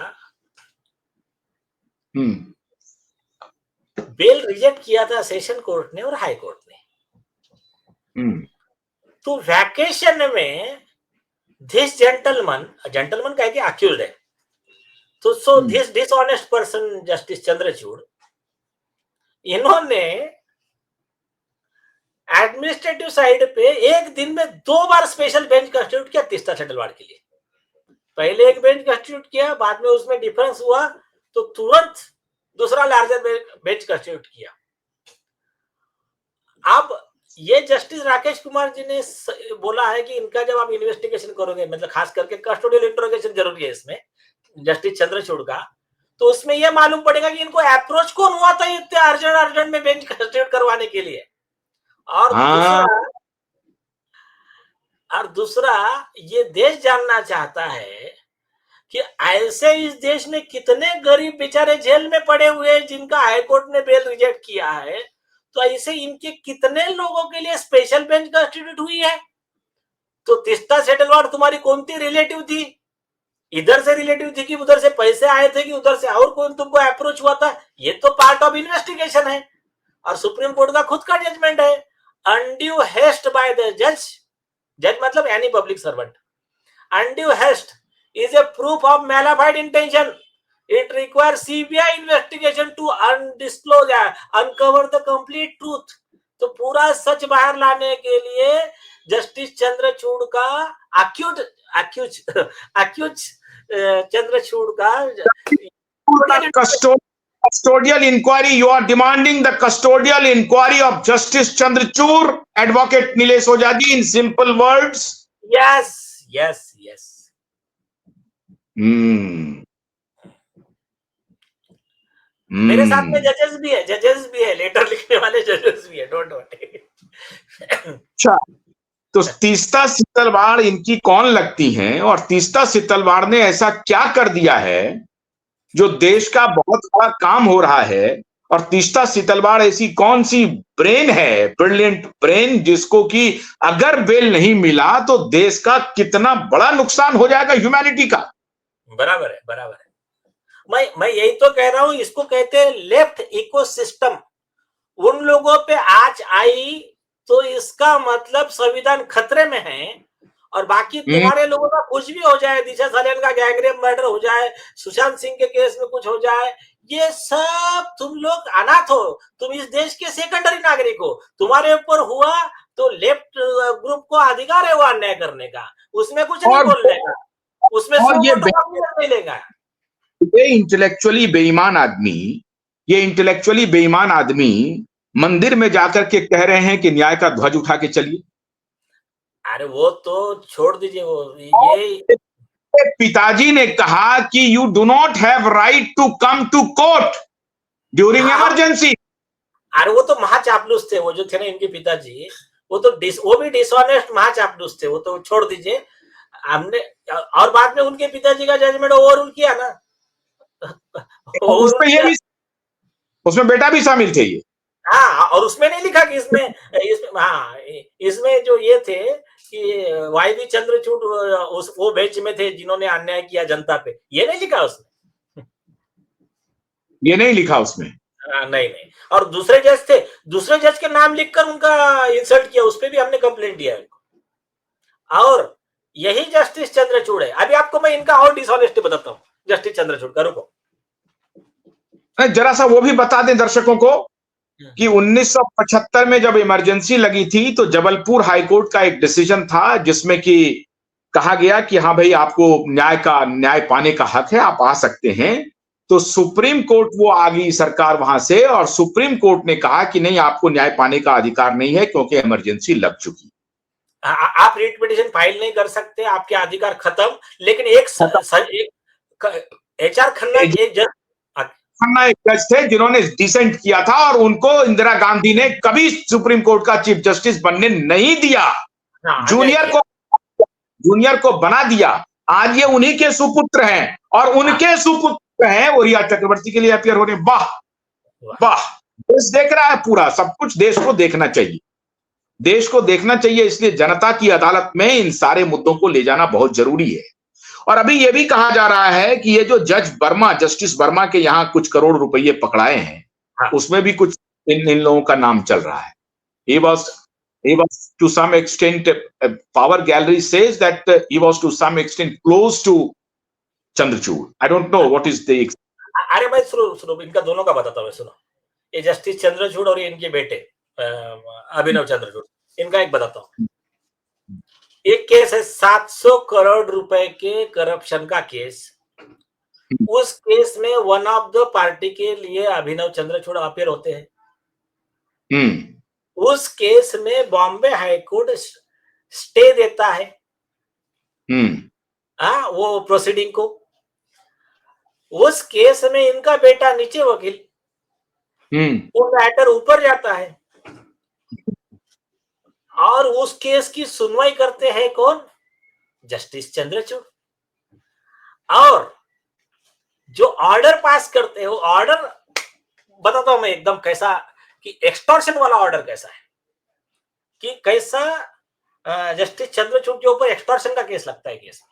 बेल रिजेक्ट किया था सेशन कोर्ट ने और हाई कोर्ट ने। तो वैकेशन में दिस जेंटलमैन कह के अक्यूज्ड है, तो so this dishonest person justice Chandrachud, इन्होंने एडमिनिस्ट्रेटिव साइड पे एक दिन में 2 बार स्पेशल बेंच कंस्टिट्यूट किया तीस्ता सेटलवाड़ के लिए। पहले एक बेंच कंस्टिट्यूट किया, बाद में उसमें डिफरेंस हुआ तो तुरंत दूसरा लार्जर बेंच कंस्टिट्यूट किया। अब ये जस्टिस राकेश कुमार जी ने बोला है कि इनका जब आप इन्वेस्टिगेशन करोगे, मतलब खास करके कस्टोडियल इंट्रोगेशन जरूरी है इसमें, जस्टिस चंद्रचूड़ का, तो उसमें यह मालूम पड़ेगा कि इनको अप्रोच कौन हुआ था इतने अर्जेंट में बेंच कंस्टिट्यूट करवाने के लिए। और दूसरा ये देश जानना चाहता है कि ऐसे इस देश में कितने गरीब बेचारे जेल में पड़े हुए हैं जिनका हाईकोर्ट ने बेल रिजेक्ट किया है, तो ऐसे इनके कितने लोगों के लिए स्पेशल बेंच कंस्टिट्यूट हुई है। तो तीस्ता सेटलवाड़ तुम्हारी कौन सी रिलेटिव थी, इधर से रिलेटिव थी कि उधर से पैसे आए थे कि उधर से और कौन तुमको अप्रोच हुआ था, ये तो पार्ट ऑफ इन्वेस्टिगेशन है। और सुप्रीम कोर्ट का खुद का जजमेंट है, अनड्यू हेस्ट बाय द जज मतलब any public servant, undue haste is a proof of malified intention. It requires CBI investigation to uncover the complete truth. तो पूरा सच बाहर लाने के लिए जस्टिस चंद्रचूड़ का accused चंद्रचूड़ का custodial inquiry. You are demanding the custodial inquiry of Justice Chandrachud, Advocate Nilesh Ojaji, in simple words. Yes. मेरे साथ में जजेस भी है, लेटर लिखने वाले जजेस भी है, डोंट वरी। अच्छा, तो तीस्ता सीतलवाड़ इनकी कौन लगती हैं, और तीस्ता सीतलवाड़ ने ऐसा क्या कर दिया है जो देश का बहुत बड़ा काम हो रहा है, और तीस्ता सीतलवाड़ ऐसी कौन सी ब्रेन है, ब्रिलियंट ब्रेन, जिसको कि अगर बेल नहीं मिला तो देश का कितना बड़ा नुकसान हो जाएगा ह्यूमैनिटी का। बराबर है। मैं यही तो कह रहा हूं, इसको कहते हैं लेफ्ट इकोसिस्टम। उन लोगों पे आज आई तो इसका मतलब संविधान खतरे में है, और बाकी तुम्हारे लोगों का कुछ भी हो जाए, दिशा सलन का गैंगरेप मर्डर हो जाए, सुशांत सिंह के केस में कुछ हो जाए, ये सब तुम लोग अनाथ हो, तुम इस देश के सेकेंडरी नागरिक हो, तुम्हारे ऊपर हुआ तो लेफ्ट ग्रुप को अधिकार है वो अन्याय करने का, उसमें कुछ नहीं बोलने का, उसमें ये मिलेगा। ये इंटेलेक्चुअली बेईमान आदमी मंदिर में जाकर के कह रहे हैं कि न्याय का ध्वज उठा के चलिए। अरे वो तो छोड़ दीजिए, वो ये पिताजी ने कहा कि you do not have right to come to court during emergency. अरे वो तो महाचापलूस थे, वो जो थे ना इनके पिताजी, वो भी डिसऑनेस्ट महाचापलूस थे, वो तो छोड़ दीजिए। हमने और बाद में उनके पिताजी का जजमेंट ओवररूल किया ना, उसमें बेटा भी शामिल थे ये। हाँ, और उसमें नहीं लिखा कि इसमें जो ये थे कि वाईवी चंद्रचूड़ वो बेंच में थे जिन्होंने अन्याय किया जनता पे, ये नहीं लिखा उसमें, ये नहीं लिखा उसमें। नहीं। और दूसरे जज थे, दूसरे जज के नाम लिखकर उनका इंसल्ट किया, उस पर भी हमने कंप्लेंट दिया उनको। और यही जस्टिस चंद्रचूड़ है। अभी आपको मैं इनका और डिसऑनेस्टी बताता हूँ जस्टिस चंद्रचूड़ का, रुको जरा सा वो भी बता दें दर्शकों को कि 1975 में जब इमरजेंसी लगी थी तो जबलपुर हाईकोर्ट का एक डिसीजन था जिसमें कि कहा गया कि हाँ भाई, आपको न्याय पाने का हक है, आप आ सकते हैं। तो सुप्रीम कोर्ट वो आ गई सरकार वहां से, और सुप्रीम कोर्ट ने कहा कि नहीं, आपको न्याय पाने का अधिकार नहीं है क्योंकि इमरजेंसी लग चुकी। आप रिट पिटीशन फाइल नहीं कर सकते, आपके अधिकार खत्म। लेकिन एक HR खन्ना एक जज थे जिन्होंने डिसेंट किया था, और उनको इंदिरा गांधी ने कभी सुप्रीम कोर्ट का चीफ जस्टिस बनने नहीं दिया, जूनियर को बना दिया। आज ये उन्हीं के सुपुत्र हैं, और उनके सुपुत्र हैं वो रिया चक्रवर्ती के लिए अपियर हो रहे। वाह, देश देख रहा है पूरा, सब कुछ देश को देखना चाहिए। इसलिए जनता की अदालत में इन सारे मुद्दों को ले जाना बहुत जरूरी है। और अभी यह भी कहा जा रहा है कि ये जो जस्टिस वर्मा के यहाँ कुछ करोड़ रुपये पकड़ाए हैं, उसमें भी कुछ इन लोगों का नाम चल रहा है। He was to some extent, Power Gallery says that he was to some extent close to Chandrachud. I don't know what is the. अरे मैं सुनो इनका दोनों का बताता हूँ, सुनो। ये जस्टिस चंद्रचूड़ और ये इनके बेटे, अभिनव चंद्रचूड़, इनका एक बताता हूं। एक केस है 700 करोड़ रुपए के करप्शन का केस। उस केस में वन ऑफ द पार्टी के लिए अभिनव चंद्रचूड़ अपीयर होते हैं। उस केस में बॉम्बे हाईकोर्ट स्टे देता है वो प्रोसीडिंग को। उस केस में इनका बेटा नीचे वकील, वो मैटर ऊपर जाता है और उस केस की सुनवाई करते हैं कौन? जस्टिस चंद्रचूड़। और जो ऑर्डर पास करते हो, ऑर्डर बताता हूं मैं एकदम कैसा, कि एक्सटॉर्शन वाला ऑर्डर कैसा है, कि कैसा जस्टिस चंद्रचूड़ के ऊपर एक्सटॉर्शन का केस लगता है। केस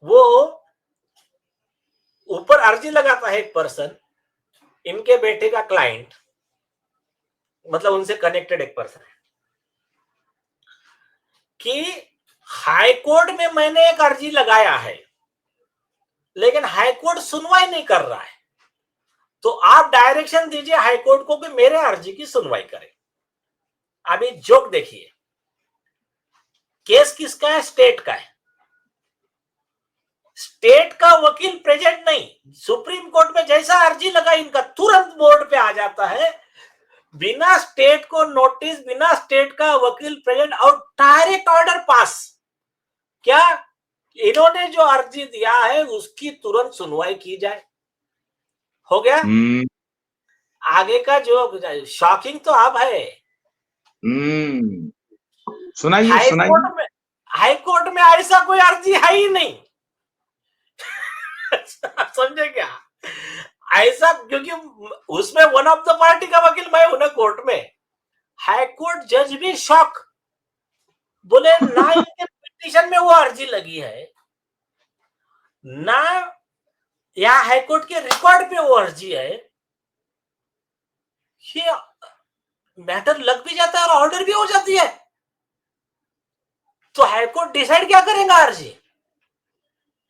वो ऊपर अर्जी लगाता है एक पर्सन, इनके बेटे का क्लाइंट, मतलब उनसे कनेक्टेड एक पर्सन है, कि हाईकोर्ट में मैंने एक अर्जी लगाया है लेकिन हाईकोर्ट सुनवाई नहीं कर रहा है, तो आप डायरेक्शन दीजिए हाईकोर्ट को कि मेरे अर्जी की सुनवाई करें। अभी जोक देखिए, केस किसका है? स्टेट का है। स्टेट का वकील प्रेजेंट नहीं, सुप्रीम कोर्ट में जैसा अर्जी लगा इनका तुरंत बोर्ड पे आ जाता है, बिना स्टेट को नोटिस, बिना स्टेट का वकील प्रेजेंट, और डायरेक्ट ऑर्डर पास। क्या इन्होंने जो अर्जी दिया है उसकी तुरंत सुनवाई की जाए। हो गया। आगे का जो शॉकिंग तो अब है, सुनाइए सुनाइए। हाईकोर्ट में ऐसा कोई अर्जी है ही नहीं। समझे क्या? ऐसा, क्योंकि उसमें वन ऑफ द पार्टी का वकील मैं हूं ना कोर्ट में। हाईकोर्ट जज भी शॉक, बोले ना इनके पिटीशन में वो अर्जी लगी है, ना यहाँ हाईकोर्ट के रिकॉर्ड पे वो अर्जी है। ये मैटर लग भी जाता है और ऑर्डर भी हो जाती है, तो हाईकोर्ट डिसाइड क्या करेगा? अर्जी।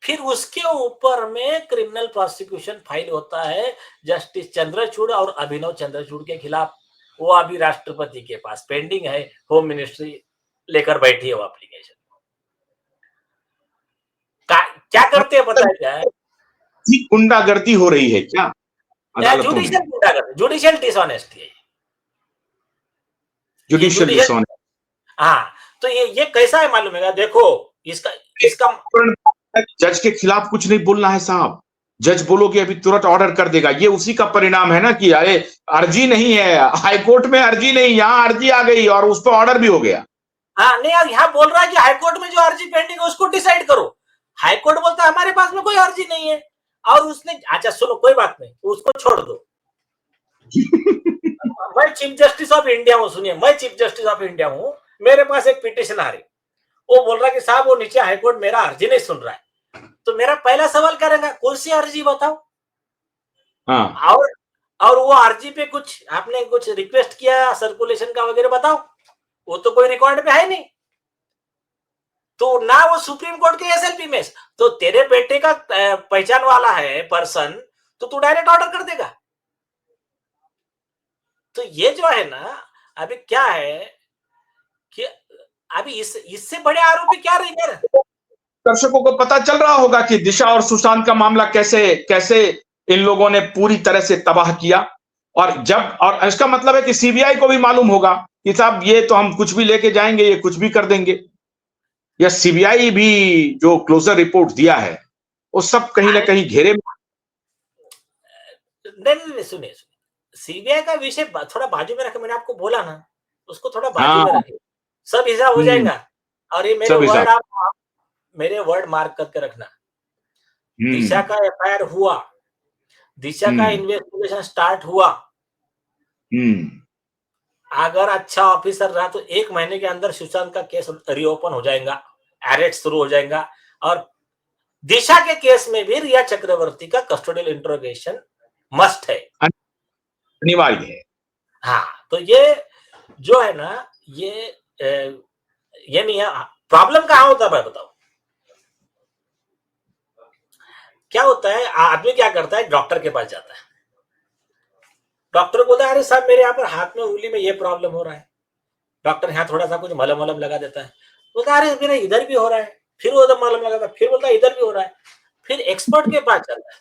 फिर उसके ऊपर में क्रिमिनल प्रोसिक्यूशन फाइल होता है जस्टिस चंद्रचूड़ और अभिनव चंद्रचूड़ के खिलाफ। वो अभी राष्ट्रपति के पास पेंडिंग है, होम मिनिस्ट्री लेकर बैठी है वो एप्लीकेशन। क्या करते हैं पता है क्या है? गुंडागर्दी हो रही है क्या अदालतों में? जुडिशियल डिसऑनेस्टी है। Judicial dishonesty. हाँ, तो ये कैसा है मालूम है? देखो इसका जज के खिलाफ कुछ नहीं बोलना है साहब। जज बोलोगे अभी तुरंत ऑर्डर कर देगा। ये उसी का परिणाम है ना कि अरे अर्जी नहीं है, हाईकोर्ट में अर्जी नहीं, यहाँ अर्जी आ गई और उस पर ऑर्डर भी हो गया। हाँ, नहीं, यहाँ बोल रहा है कि हाईकोर्ट में जो अर्जी पेंडिंग है उसको डिसाइड करो। हाईकोर्ट बोलता है हमारे पास में कोई अर्जी नहीं है, और उसने, अच्छा सुनो कोई बात नहीं, उसको छोड़ दो। मैं चीफ जस्टिस ऑफ इंडिया हूँ, सुनिए, मैं चीफ जस्टिस ऑफ इंडिया हूँ, मेरे पास एक पिटिशन आ रही, वो बोल रहा कि साहब वो नीचे हाईकोर्ट मेरा अर्जी नहीं सुन रहा है, तो मेरा पहला सवाल क्या रहेगा? कौन सी अर्जी बताओ। हाँ। और वो अर्जी पे कुछ आपने कुछ रिक्वेस्ट किया सर्कुलेशन का वगैरह बताओ, वो तो कोई रिकॉर्ड पे है नहीं। तो ना वो सुप्रीम कोर्ट के एसएलपी में, तो तेरे बेटे का पहचान वाला है पर्सन, तो तू डायरेक्ट ऑर्डर कर देगा। तो ये जो है ना, अभी क्या है कि अभी इससे बड़े आरोपी क्या रहेंगे? दर्शकों को पता चल रहा होगा कि दिशा और सुशांत का मामला कैसे कैसे इन लोगों ने पूरी तरह से तबाह किया। और इसका मतलब है कि सीबीआई को भी मालूम होगा कि साहब ये तो हम कुछ भी लेके जाएंगे, ये कुछ भी कर देंगे। या सीबीआई भी जो क्लोजर रिपोर्ट दिया है वो सब कहीं ना कहीं घेरे में। नहीं, सुनिए, सीबीआई का विषय थोड़ा बाजू में रखे, मैंने आपको बोला ना, उसको थोड़ा बाजू में रखे, सब हिसाब हो जाएगा। और ये मेरे वर्ड मार्क करके रखना। दिशा का एफआईआर हुआ, दिशा का इन्वेस्टिगेशन स्टार्ट हुआ, अगर अच्छा ऑफिसर रहा तो 1 महीने के अंदर सुशांत का केस रीओपन हो जाएगा, अरेस्ट शुरू हो जाएगा। और दिशा के केस में भी रिया चक्रवर्ती का कस्टोडियल इंट्रोगेशन मस्ट है, अनिवार्य है। हाँ, तो ये जो है ना, ये नहीं है। प्रॉब्लम कहाँ होता है बताओ? क्या होता है, आदमी क्या करता है, डॉक्टर के पास जाता है, डॉक्टर बोलता है, अरे साहब मेरे यहाँ पर हाथ में उंगली में ये प्रॉब्लम हो रहा है। डॉक्टर यहाँ थोड़ा सा कुछ मलम वलम लगा देता है। बोलता है, अरे मेरा इधर भी हो रहा है। फिर वो मलम लगाता है, फिर बोलता है इधर भी हो रहा है। फिर एक्सपर्ट के पास चलता है।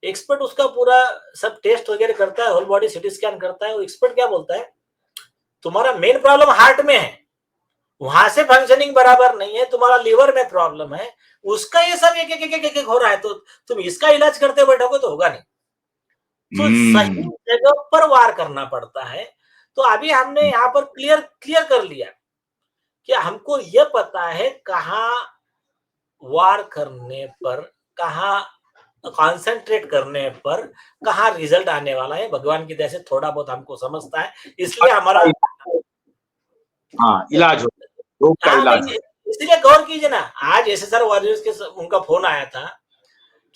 एक्सपर्ट उसका पूरा सब टेस्ट वगैरह करता है, होल बॉडी सीटी स्कैन करता है। वो एक्सपर्ट क्या बोलता है, तुम्हारा मेन प्रॉब्लम हार्ट में है, वहां से फंक्शनिंग बराबर नहीं है, तुम्हारा लीवर में प्रॉब्लम है, उसका ये सब एक एक एक एक हो रहा है, तो तुम इसका इलाज करते बैठोगे तो होगा नहीं। तो सही जगह पर वार करना पड़ता है। तो अभी हमने यहाँ पर क्लियर कर लिया कि हमको ये पता है कहाँ वार करने पर, कहाँ कॉन्सेंट्रेट करने पर कहाँ रिजल्ट आने वाला है। भगवान की दया से थोड़ा बहुत हमको समझता है, इसलिए हमारा इलाज हो, रोग का इलाज हो। इसलिए गौर कीजिए ना, आज एसएसआर वॉरियर्स के उनका फोन आया था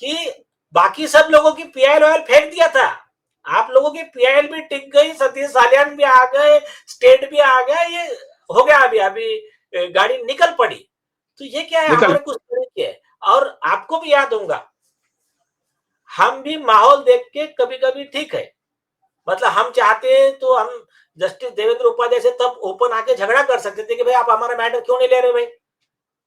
कि बाकी सब लोगों की पीआईएल ऑयल फेंक दिया था, आप लोगों की पीआईएल भी टिक गई, सतीश सालियान भी आ गए, स्टेट भी आ गया, ये हो गया, अभी गाड़ी निकल पड़ी। तो ये क्या है, हमारे कुछ तरीके है। और आपको भी याद होगा, हम भी माहौल देख के कभी कभी ठीक है, मतलब हम चाहते तो हम जस्टिस देवेंद्र उपाध्याय से तब ओपन आके झगड़ा कर सकते थे कि भाई आप हमारा मैटर क्यों नहीं ले रहे भाई।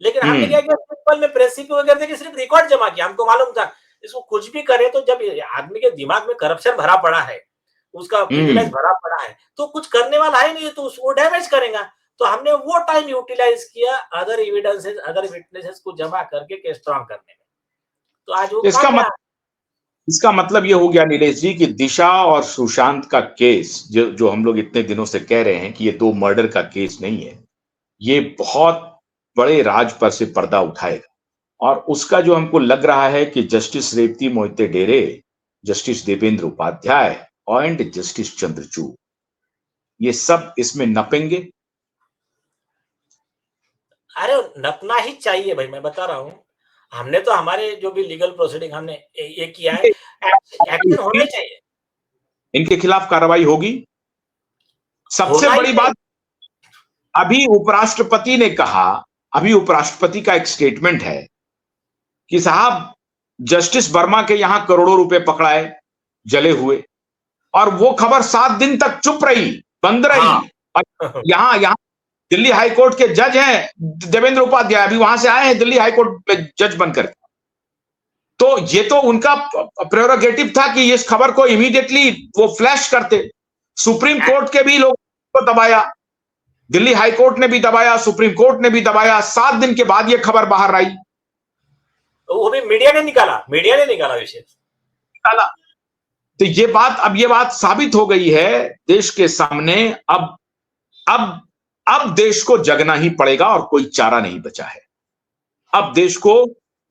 लेकिन हमने क्या किया, सिंपल में प्रेस वगैरह देके सिर्फ रिकॉर्ड जमा किया। हमको मालूम था इसको कुछ भी करे तो जब आदमी के दिमाग में करप्शन भरा पड़ा है, उसका प्रिविलेज भरा पड़ा है, तो कुछ करने वाला है नहीं, तो उसको डैमेज करेगा। तो हमने वो टाइम यूटिलाइज किया अदर एविडेंसेस, अदर विटनेसेस को जमा करके केस स्ट्रॉन्ग करने में। तो आज वो इसका मतलब ये हो गया नीलेश जी कि दिशा और सुशांत का केस जो हम लोग इतने दिनों से कह रहे हैं कि ये 2 मर्डर का केस नहीं है, ये बहुत बड़े राज पर से पर्दा उठाएगा। और उसका जो हमको लग रहा है कि justice Revati Mohite Dere, justice Devendra Upadhyay and justice Chandrachud, ये सब इसमें नपेंगे। अरे नपना ही चाहिए भाई, मैं बता रहा हूं, हमने तो हमारे जो भी लीगल प्रोसीडिंग हमने ये किया है, एक्शन होना चाहिए, इनके खिलाफ कार्रवाई होगी। सबसे बड़ी बात, अभी उपराष्ट्रपति ने कहा, अभी उपराष्ट्रपति का एक स्टेटमेंट है कि साहब जस्टिस वर्मा के यहां करोड़ों रुपए पकड़ाए जले हुए, और वो खबर 7 दिन तक चुप रही, बंद रही। यहां दिल्ली हाईकोर्ट के जज हैं देवेंद्र उपाध्याय, अभी वहां से आए हैं दिल्ली हाईकोर्ट में जज बनकर। तो ये तो उनका प्रेरोगेटिव था कि इस खबर को इमीडिएटली वो फ्लैश करते। सुप्रीम कोर्ट के भी लोगों को दबाया, दिल्ली हाईकोर्ट ने भी दबाया, सुप्रीम कोर्ट ने भी दबाया, 7 दिन के बाद ये खबर बाहर आई। वो भी मीडिया ने निकाला विषय निकाला। तो ये बात साबित हो गई है देश के सामने। अब देश को जगना ही पड़ेगा और कोई चारा नहीं बचा है। अब देश को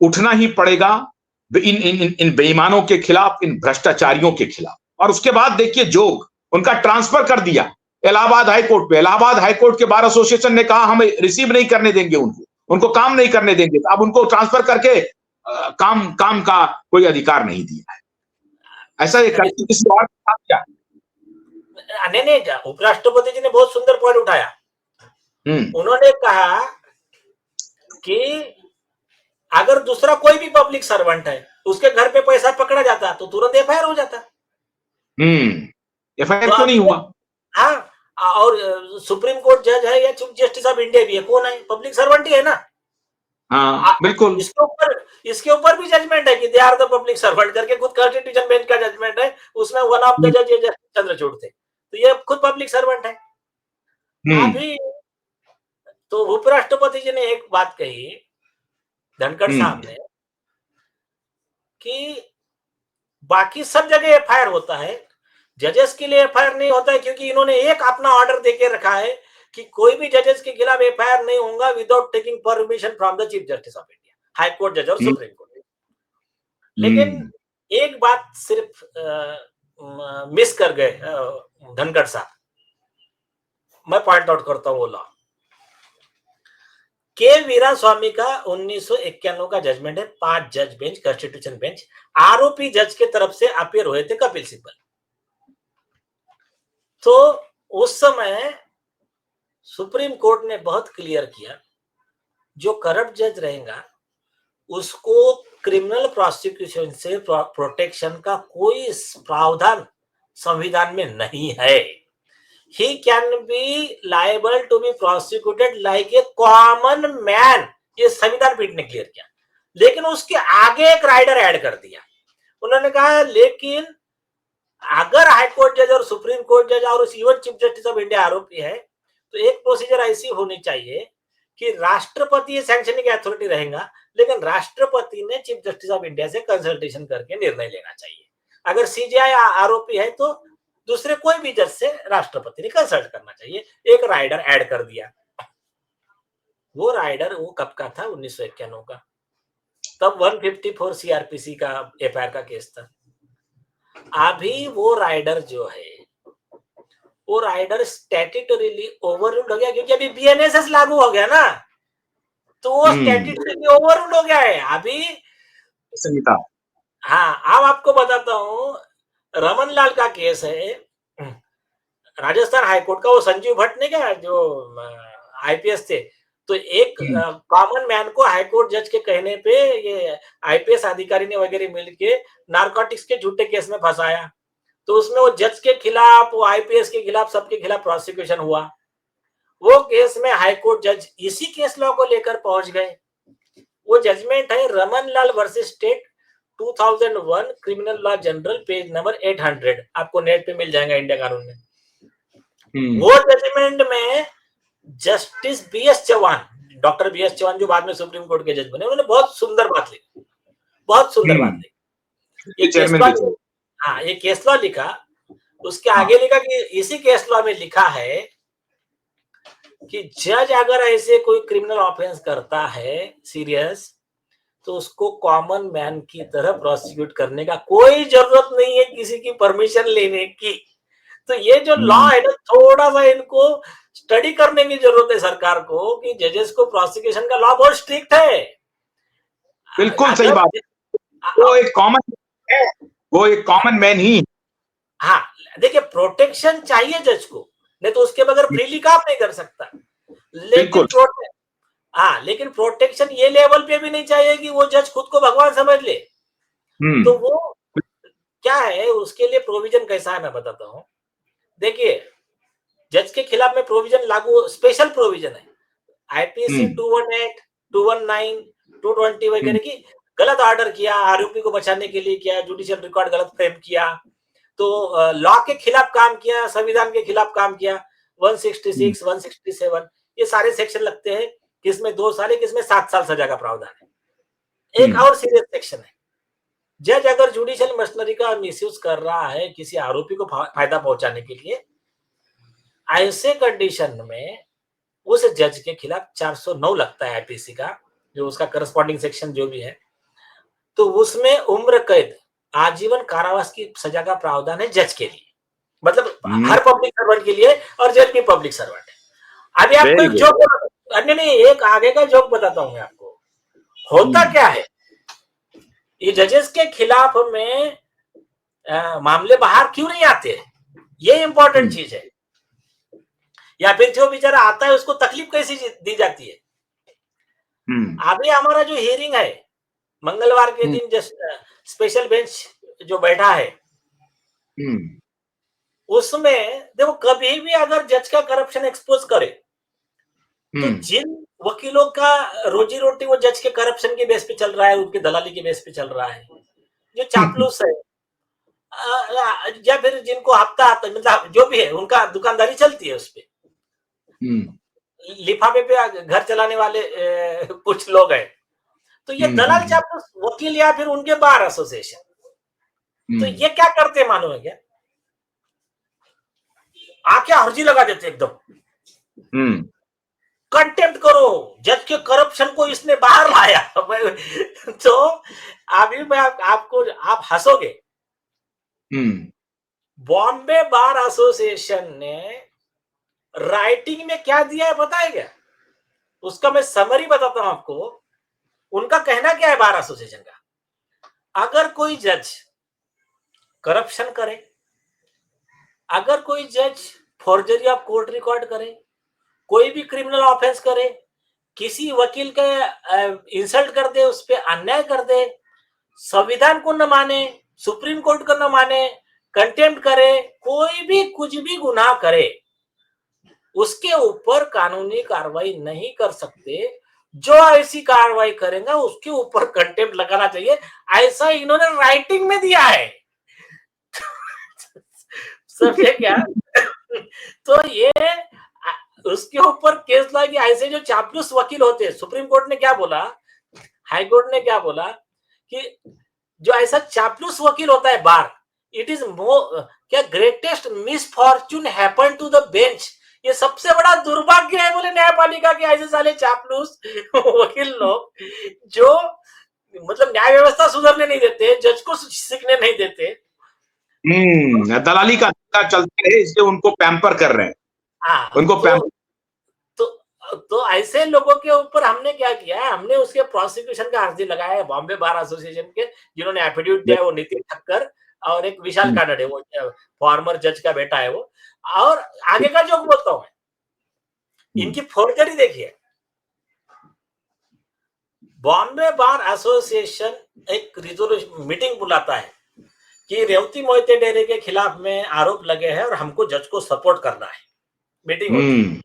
उठना ही पड़ेगा इन बेईमानों के खिलाफ, इन भ्रष्टाचारियों के खिलाफ। और उसके बाद देखिए, जोग उनका ट्रांसफर कर दिया इलाहाबाद हाईकोर्ट पे। इलाहाबाद हाईकोर्ट के बार एसोसिएशन ने कहा हम रिसीव नहीं करने देंगे, उनको काम नहीं करने देंगे। तो अब उनको ट्रांसफर करके काम का कोई अधिकार नहीं दिया है। ऐसा ये करते किसी और के साथ क्या? नहीं, उपराष्ट्रपति जी ने बहुत सुंदर पॉइंट उठाया। उन्होंने कहा कि अगर दूसरा कोई भी पब्लिक सर्वेंट है, उसके घर पे पैसा पकड़ा जाता तो तुरंत एफआईआर हो जाता। एफआईआर क्यों नहीं हुआ? हाँ, और सुप्रीम कोर्ट जज है या चीफ जस्टिस ऑफ इंडिया भी है, कौन है? पब्लिक सर्वेंट ही है ना। हाँ, बिल्कुल। इसके ऊपर भी जजमेंट है कि they are the public servant करके, खुद कॉन्स्टिट्यूशन बेंच का जजमेंट है, उसमें वन ऑफ द जज जस्टिस चंद्रचूड़ थे, तो ये खुद पब्लिक सर्वेंट है। अभी तो उपराष्ट्रपति जी ने एक बात कही, धनखड़ साहब ने, कि बाकी सब जगह एफआईआर होता है, जजेस के लिए एफआईआर नहीं होता है, क्योंकि इन्होंने एक अपना ऑर्डर देके रखा है कि कोई भी जजेस के खिलाफ एफआईआर नहीं होगा without taking permission from the chief justice of India, high court जज और सुप्रीम कोर्ट। लेकिन एक बात सिर्फ मिस कर गए धनखड़ साहब, मैं पॉइंट आउट करता हूं। वो लॉ के वीरा स्वामी का 1991 का जजमेंट है, 5 जज बेंच, कॉन्स्टिट्यूशन बेंच, आरोपी जज के तरफ से अपीयर हुए थे कपिल सिब्बल। तो उस समय सुप्रीम कोर्ट ने बहुत क्लियर किया, जो करप्ट जज रहेगा उसको क्रिमिनल प्रोसिक्यूशन से प्रोटेक्शन का कोई प्रावधान संविधान में नहीं है। He can be liable to be prosecuted like a common man, ये संविधान पीठ ने क्लियर किया। लेकिन उसके आगे एक राइडर ऐड कर दिया। उन्होंने कहा लेकिन अगर हाई कोर्ट जज और सुप्रीम कोर्ट जज और even chief justice of India आरोपी है, तो एक प्रोसीजर ऐसी होनी चाहिए कि राष्ट्रपति सैंक्शनिंग अथॉरिटी रहेगा, लेकिन राष्ट्रपति ने चीफ जस्टिस ऑफ इंडिया से कंसल्टेशन करके निर्णय लेना चाहिए। अगर सीजीआई आरोपी है तो दूसरे कोई भी जज से राष्ट्रपति ने कंसल्ट करना चाहिए। एक राइडर ऐड कर दिया। वो राइडर वो कब का था? 1991 का। तब 154 सीआरपीसी का एफआईआर का केस था। अभी वो राइडर जो है, वो राइडर स्टैट्यूटरीली ओवररूल्ड हो गया, क्योंकि अभी बीएनएसएस लागू हो गया ना, तो वो स्टैट्यूटरीली ओवररूल्ड हो गया है अभी। हाँ, अब आपको बताता हूँ, रमन लाल का केस है राजस्थान हाईकोर्ट का। वो संजीव भट्ट ने क्या जो आईपीएस थे, तो एक कॉमन मैन को हाईकोर्ट जज के कहने पे ये आईपीएस अधिकारी ने वगैरह मिलके नारकोटिक्स के झूठे केस में फंसाया। तो उसमें वो जज के खिलाफ, वो आईपीएस के खिलाफ, सबके खिलाफ प्रोसिक्यूशन हुआ। वो केस में हाईकोर्ट जज इसी केस लॉ को लेकर पहुंच गए। वो जजमेंट है Raman Lal versus state 2001 criminal law journal, page number 800, आपको नेट पे मिल जाएगा इंडिया कानून में। वो जजमेंट में justice BS Chauhan, doctor BS Chauhan जो बाद में सुप्रीम कोर्ट के जज बने, उन्होंने बहुत सुंदर बात लिखी, बहुत सुंदर बात लिखी। हाँ, ये केस लॉ लिखा, उसके आगे लिखा कि इसी केस लॉ में लिखा है कि जज अगर ऐसे कोई क्रिमिनल ऑफेंस करता है सीरियस, तो उसको कॉमन मैन की तरह प्रोसिक्यूट करने का कोई जरूरत नहीं है किसी की परमिशन लेने की। तो ये जो लॉ है ना, थोड़ा सा इनको स्टडी करने की जरूरत है सरकार को, कि जजेस को प्रोसिक्यूशन का लॉ बहुत स्ट्रिक्ट है। बिल्कुल सही बात। वो एक कॉमन है, वो एक कॉमन मैन ही। हाँ, देखिए प्रोटेक्शन चाहिए जज को, नहीं तो उसके बगैर फ्रीली काम नहीं कर सकता। लेकिन प्रोटेक्शन ये लेवल पे भी नहीं चाहिए कि वो जज खुद को भगवान समझ ले। तो वो क्या है, उसके लिए प्रोविजन कैसा है मैं बताता हूँ। देखिए, जज के खिलाफ में प्रोविजन लागू, स्पेशल प्रोविजन है आईपीसी 218, 219, 220 वगैरह की। गलत ऑर्डर किया, आरोपी को बचाने के लिए किया, जुडिशियल रिकॉर्ड गलत फ्रेम किया, तो लॉ के खिलाफ काम किया, संविधान के खिलाफ काम किया, 166, 167, ये सारे सेक्शन लगते हैं। किसमें 2 साल है, किसमें 7 साल सजा का प्रावधान है। एक और सीरियस सेक्शन है, जज अगर जुडिशियल मशीनरी का मिसयूज कर रहा है किसी आरोपी को फायदा पहुंचाने के लिए, ऐसे कंडीशन में उस जज के खिलाफ 409 लगता है आईपीसी का, जो उसका करस्पॉन्डिंग सेक्शन जो भी है, तो उसमें उम्र कैद, आजीवन कारावास की सजा का प्रावधान है जज के लिए, मतलब हर पब्लिक सर्वेंट के लिए, और जज भी पब्लिक सर्वेंट है। अभी आपको एक जोक, नहीं, एक आगे का जोक बताता हूं मैं आपको। होता क्या है, ये जजेस के खिलाफ में मामले बाहर क्यों नहीं आते, ये इंपॉर्टेंट चीज है। या फिर जो बेचारा आता है उसको तकलीफ कैसी दी जाती है। अभी हमारा जो हियरिंग है मंगलवार के दिन, जस्ट स्पेशल बेंच जो बैठा है, उसमें देखो कभी भी अगर जज का करप्शन एक्सपोज करे, तो जिन वकीलों का रोजी रोटी वो जज के करप्शन के बेस पे चल रहा है, उनकी दलाली के बेस पे चल रहा है, जो चापलूस है, या फिर जिनको हफ्ता हफ्ता मतलब जो भी है उनका दुकानदारी चलती है, उस पे लिफाफे पे घर चलाने वाले कुछ लोग हैं, तो ये दलाल चापलूस वकील या फिर उनके बार एसोसिएशन, तो ये क्या करते मालूम है क्या, आके अर्जी लगा देते एकदम, कंटेम्प्ट करो, जज के करप्शन को इसने बाहर लाया। तो अभी मैं आपको, आप हंसोगे, बॉम्बे बार एसोसिएशन ने राइटिंग में क्या दिया है पता है क्या, उसका मैं समरी बताता हूं आपको। उनका कहना क्या है बार एसोसिएशन का, अगर कोई जज करप्शन करे, अगर कोई जज फॉर्जरी ऑफ कोर्ट रिकॉर्ड करे, कोई भी क्रिमिनल ऑफेंस करे, किसी वकील का इंसल्ट कर दे, उस पर अन्याय कर दे, संविधान को न माने, सुप्रीम कोर्ट को न माने, कंटेम्प्ट करे, कोई भी कुछ भी गुनाह करे, उसके ऊपर कानूनी कार्रवाई नहीं कर सकते। जो ऐसी कार्रवाई करेगा उसके ऊपर कंटेम्प्ट लगाना चाहिए, ऐसा इन्होंने राइटिंग में दिया है। समझे क्या? तो ये उसके ऊपर केस लगी। ऐसे जो चापलूस वकील होते हैं, सुप्रीम कोर्ट ने क्या बोला, हाई कोर्ट ने क्या बोला कि जो ऐसा चापलूस वकील होता है बार, इट इज क्या greatest misfortune happen to the bench. ये सबसे बड़ा दुर्भाग्य है बोले न्यायपालिका के ऐसे साले चापलूस वकील लोग जो मतलब न्याय व्यवस्था सुधरने नहीं देते, जज को सीखने नहीं देते। दलाली का चलता है, इसलिए उनको पैम्पर कर रहे हैं। उनको तो ऐसे लोगों के ऊपर हमने क्या किया है, हमने उसके प्रोसिक्यूशन का अर्जी लगाया है बॉम्बे बार एसोसिएशन के, जिन्होंने एफिडेविट दिया है, वो नितिन ठक्कर और एक विशाल कानड़े, वो फॉर्मर जज का बेटा है वो। और आगे का जो बोलता हूं मैं, इनकी फोर्जरी देखिए। बॉम्बे बार एसोसिएशन एक रिजोल्यूशन मीटिंग बुलाता है कि रेवती मोहिते डेरे के खिलाफ में आरोप लगे हैं और हमको जज को सपोर्ट करना है। मीटिंग होती है,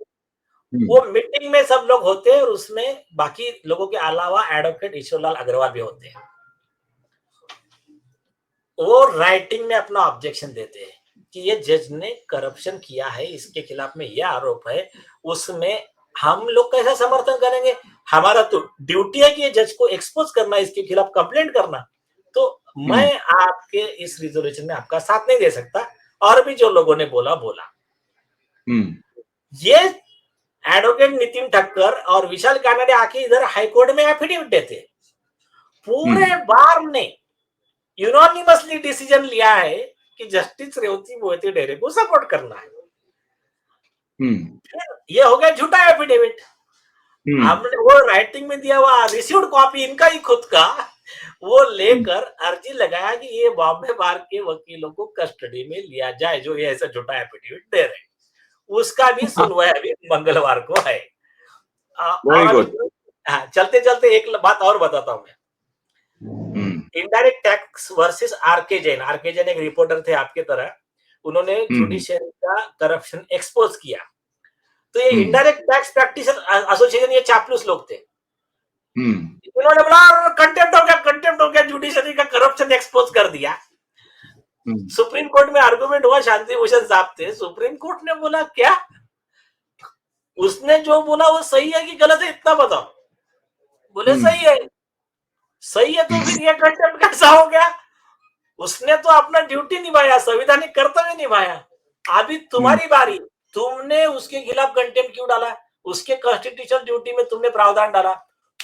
वो मीटिंग में सब लोग होते हैं और उसमें बाकी लोगों के अलावा एडवोकेट ईश्वरलाल अग्रवाल भी होते हैं। वो राइटिंग में अपना ऑब्जेक्शन देते हैं कि ये जज ने करप्शन किया है, इसके खिलाफ में ये आरोप है, उसमें हम लोग कैसा समर्थन करेंगे? हमारा तो ड्यूटी है कि ये जज को एक्सपोज करना, इसके खिलाफ कंप्लेंट करना। तो मैं आपके इस रिजोल्यूशन में आपका साथ नहीं दे सकता। और भी जो लोगों ने बोला ये एडवोकेट नितिन ठक्कर और विशाल कानड़े आके इधर हाईकोर्ट में एफिडेविट देते। पूरे बार ने यूनानिमसली डिसीजन लिया है कि जस्टिस रेवती मोहिते डेरे को सपोर्ट करना है। ये हो गया झूठा एफिडेविट। हमने वो राइटिंग में दिया हुआ रिसीव्ड कॉपी इनका ही खुद का, वो लेकर अर्जी लगाया कि ये बॉम्बे बार के वकीलों को कस्टडी में लिया जाए जो ये ऐसा झूठा एफिडेविट दे रहे हैं। उसका भी सुनवाई अभी मंगलवार को है। चलते चलते एक बात और बताता हूं मैं। Indirect tax versus RK Jain. RK Jain एक रिपोर्टर थे आपके तरह, उन्होंने जुडिशियरी का करप्शन एक्सपोज किया। तो ये इनडायरेक्ट टैक्स प्रैक्टिशनर एसोसिएशन, ये चापलूस लोग थे। उन्होंने बोला कंटेम्प्ट हो गया, जुडिशियरी का करप्शन एक्सपोज कर दिया। सुप्रीम कोर्ट में आर्गुमेंट हुआ, शांति भूषण साहब थे। सुप्रीम कोर्ट ने बोला क्या उसने जो बोला वो सही है कि गलत है, इतना बताओ। बोले सही है। सही है तो फिर ये कंटेम्प्ट कैसा हो गया? उसने तो अपना ड्यूटी निभाया, संवैधानिक कर्तव्य निभाया। अभी तुम्हारी बारी, तुमने उसके खिलाफ कंटेम्प्ट क्यों डाला? उसके कॉन्स्टिट्यूशनल ड्यूटी में तुमने प्रावधान डाला,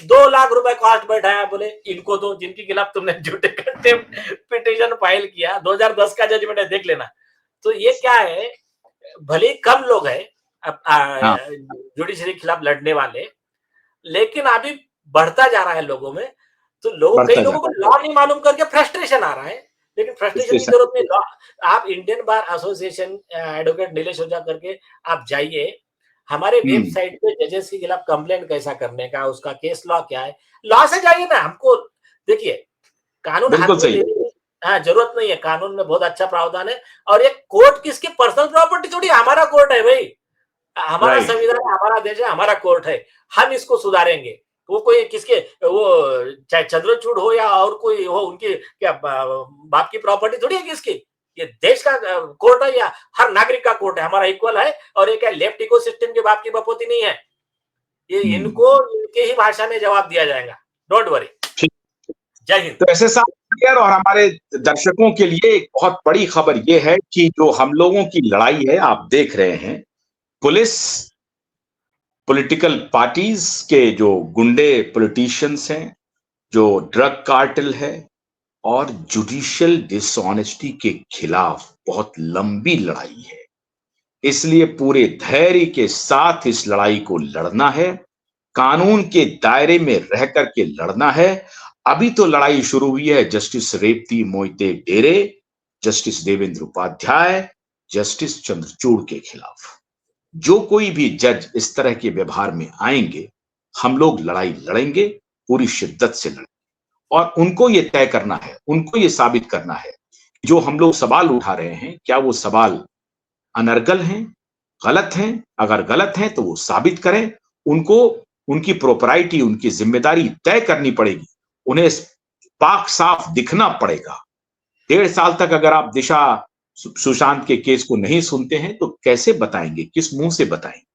2 लाख रुपए कॉस्ट बैठाया, बोले इनको दो जिनके खिलाफ तुमने झूठे कंटेम्प्ट पिटीशन फाइल किया। 2010 का जजमेंट है, देख लेना। तो ये क्या है, भले कम लोग है जुडिशरी के खिलाफ लड़ने वाले, लेकिन अभी बढ़ता जा रहा है लोगों में। तो कई लोगों को लॉ नहीं मालूम करके फ्रस्ट्रेशन आ रहा है, लेकिन फ्रस्ट्रेशन की जरूरत नहीं। लॉ, आप Indian Bar Association advocate Nilesh Ojha करके आप जाइए, हमारे वेबसाइट पे जजेस के खिलाफ कंप्लेंट कैसा करने का, उसका केस लॉ क्या है, लॉ से जाइए ना। हमको देखिए, कानून हाथ में लेने की जरूरत नहीं है। कानून में बहुत अच्छा प्रावधान है। और ये कोर्ट किसकी पर्सनल प्रॉपर्टी थोड़ी, हमारा कोर्ट है भाई, हमारा संविधान है, हमारा देश है, हमारा कोर्ट है। हम इसको सुधारेंगे। वो कोई किसके, वो चाहे चंद्रचूड़ हो या और कोई हो, उनकी क्या बाप की प्रॉपर्टी थोड़ी है किसकी। ये देश का कोर्ट है या हर नागरिक का कोर्ट है, हमारा इक्वल है। और ये क्या लेफ्ट इकोसिस्टम के बाप की बपोती नहीं है। ये इनको इनके ही भाषा में जवाब दिया जाएगा, डोंट वरी। जय हिंद। तो ऐसे और हमारे दर्शकों के लिए एक बहुत बड़ी खबर ये है कि जो हम लोगों की लड़ाई है, आप देख रहे हैं, पुलिस, पॉलिटिकल पार्टीज के जो गुंडे पॉलिटिशियंस हैं, जो ड्रग कार्टेल है और जुडिशियल डिसऑनेस्टी के खिलाफ बहुत लंबी लड़ाई है। इसलिए पूरे धैर्य के साथ इस लड़ाई को लड़ना है, कानून के दायरे में रह करके लड़ना है। अभी तो लड़ाई शुरू हुई है justice Revati Mohite Dere, justice Devendra Upadhyay, justice Chandrachud के खिलाफ। जो कोई भी जज इस तरह के व्यवहार में आएंगे, हम लोग लड़ाई लड़ेंगे, पूरी शिद्दत से लड़ेंगे। और उनको ये तय करना है, उनको ये साबित करना है जो हम लोग सवाल उठा रहे हैं, क्या वो सवाल अनर्गल हैं, गलत हैं? अगर गलत हैं तो वो साबित करें। उनको उनकी प्रोपराइटी, उनकी जिम्मेदारी तय करनी पड़ेगी। उन्हें पाक साफ दिखना पड़ेगा। 1.5 साल तक अगर आप दिशा सुशांत के केस को नहीं सुनते हैं तो कैसे बताएंगे? किस मुंह से बताएंगे?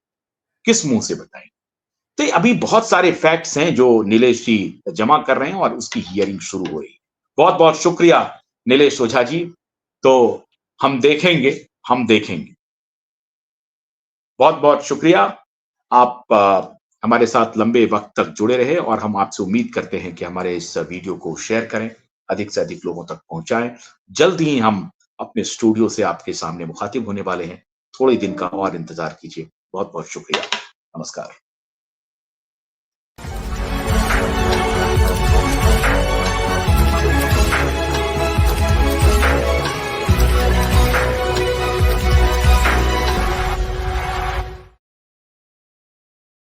किस मुंह से बताएंगे? तो अभी बहुत सारे फैक्ट्स हैं जो नीलेश जी जमा कर रहे हैं और उसकी हियरिंग शुरू हो रही है। बहुत बहुत शुक्रिया नीलेश ओझा जी। तो हम देखेंगे, हम देखेंगे। बहुत बहुत शुक्रिया। आप हमारे साथ लंबे वक्त तक जुड़े रहे और हम आपसे उम्मीद करते हैं कि हमारे इस वीडियो को शेयर करें, अधिक से अधिक लोगों तक पहुंचाएं। जल्द ही हम अपने स्टूडियो से आपके सामने मुखातिब होने वाले हैं। थोड़े दिन का और इंतजार कीजिए। बहुत बहुत शुक्रिया। नमस्कार।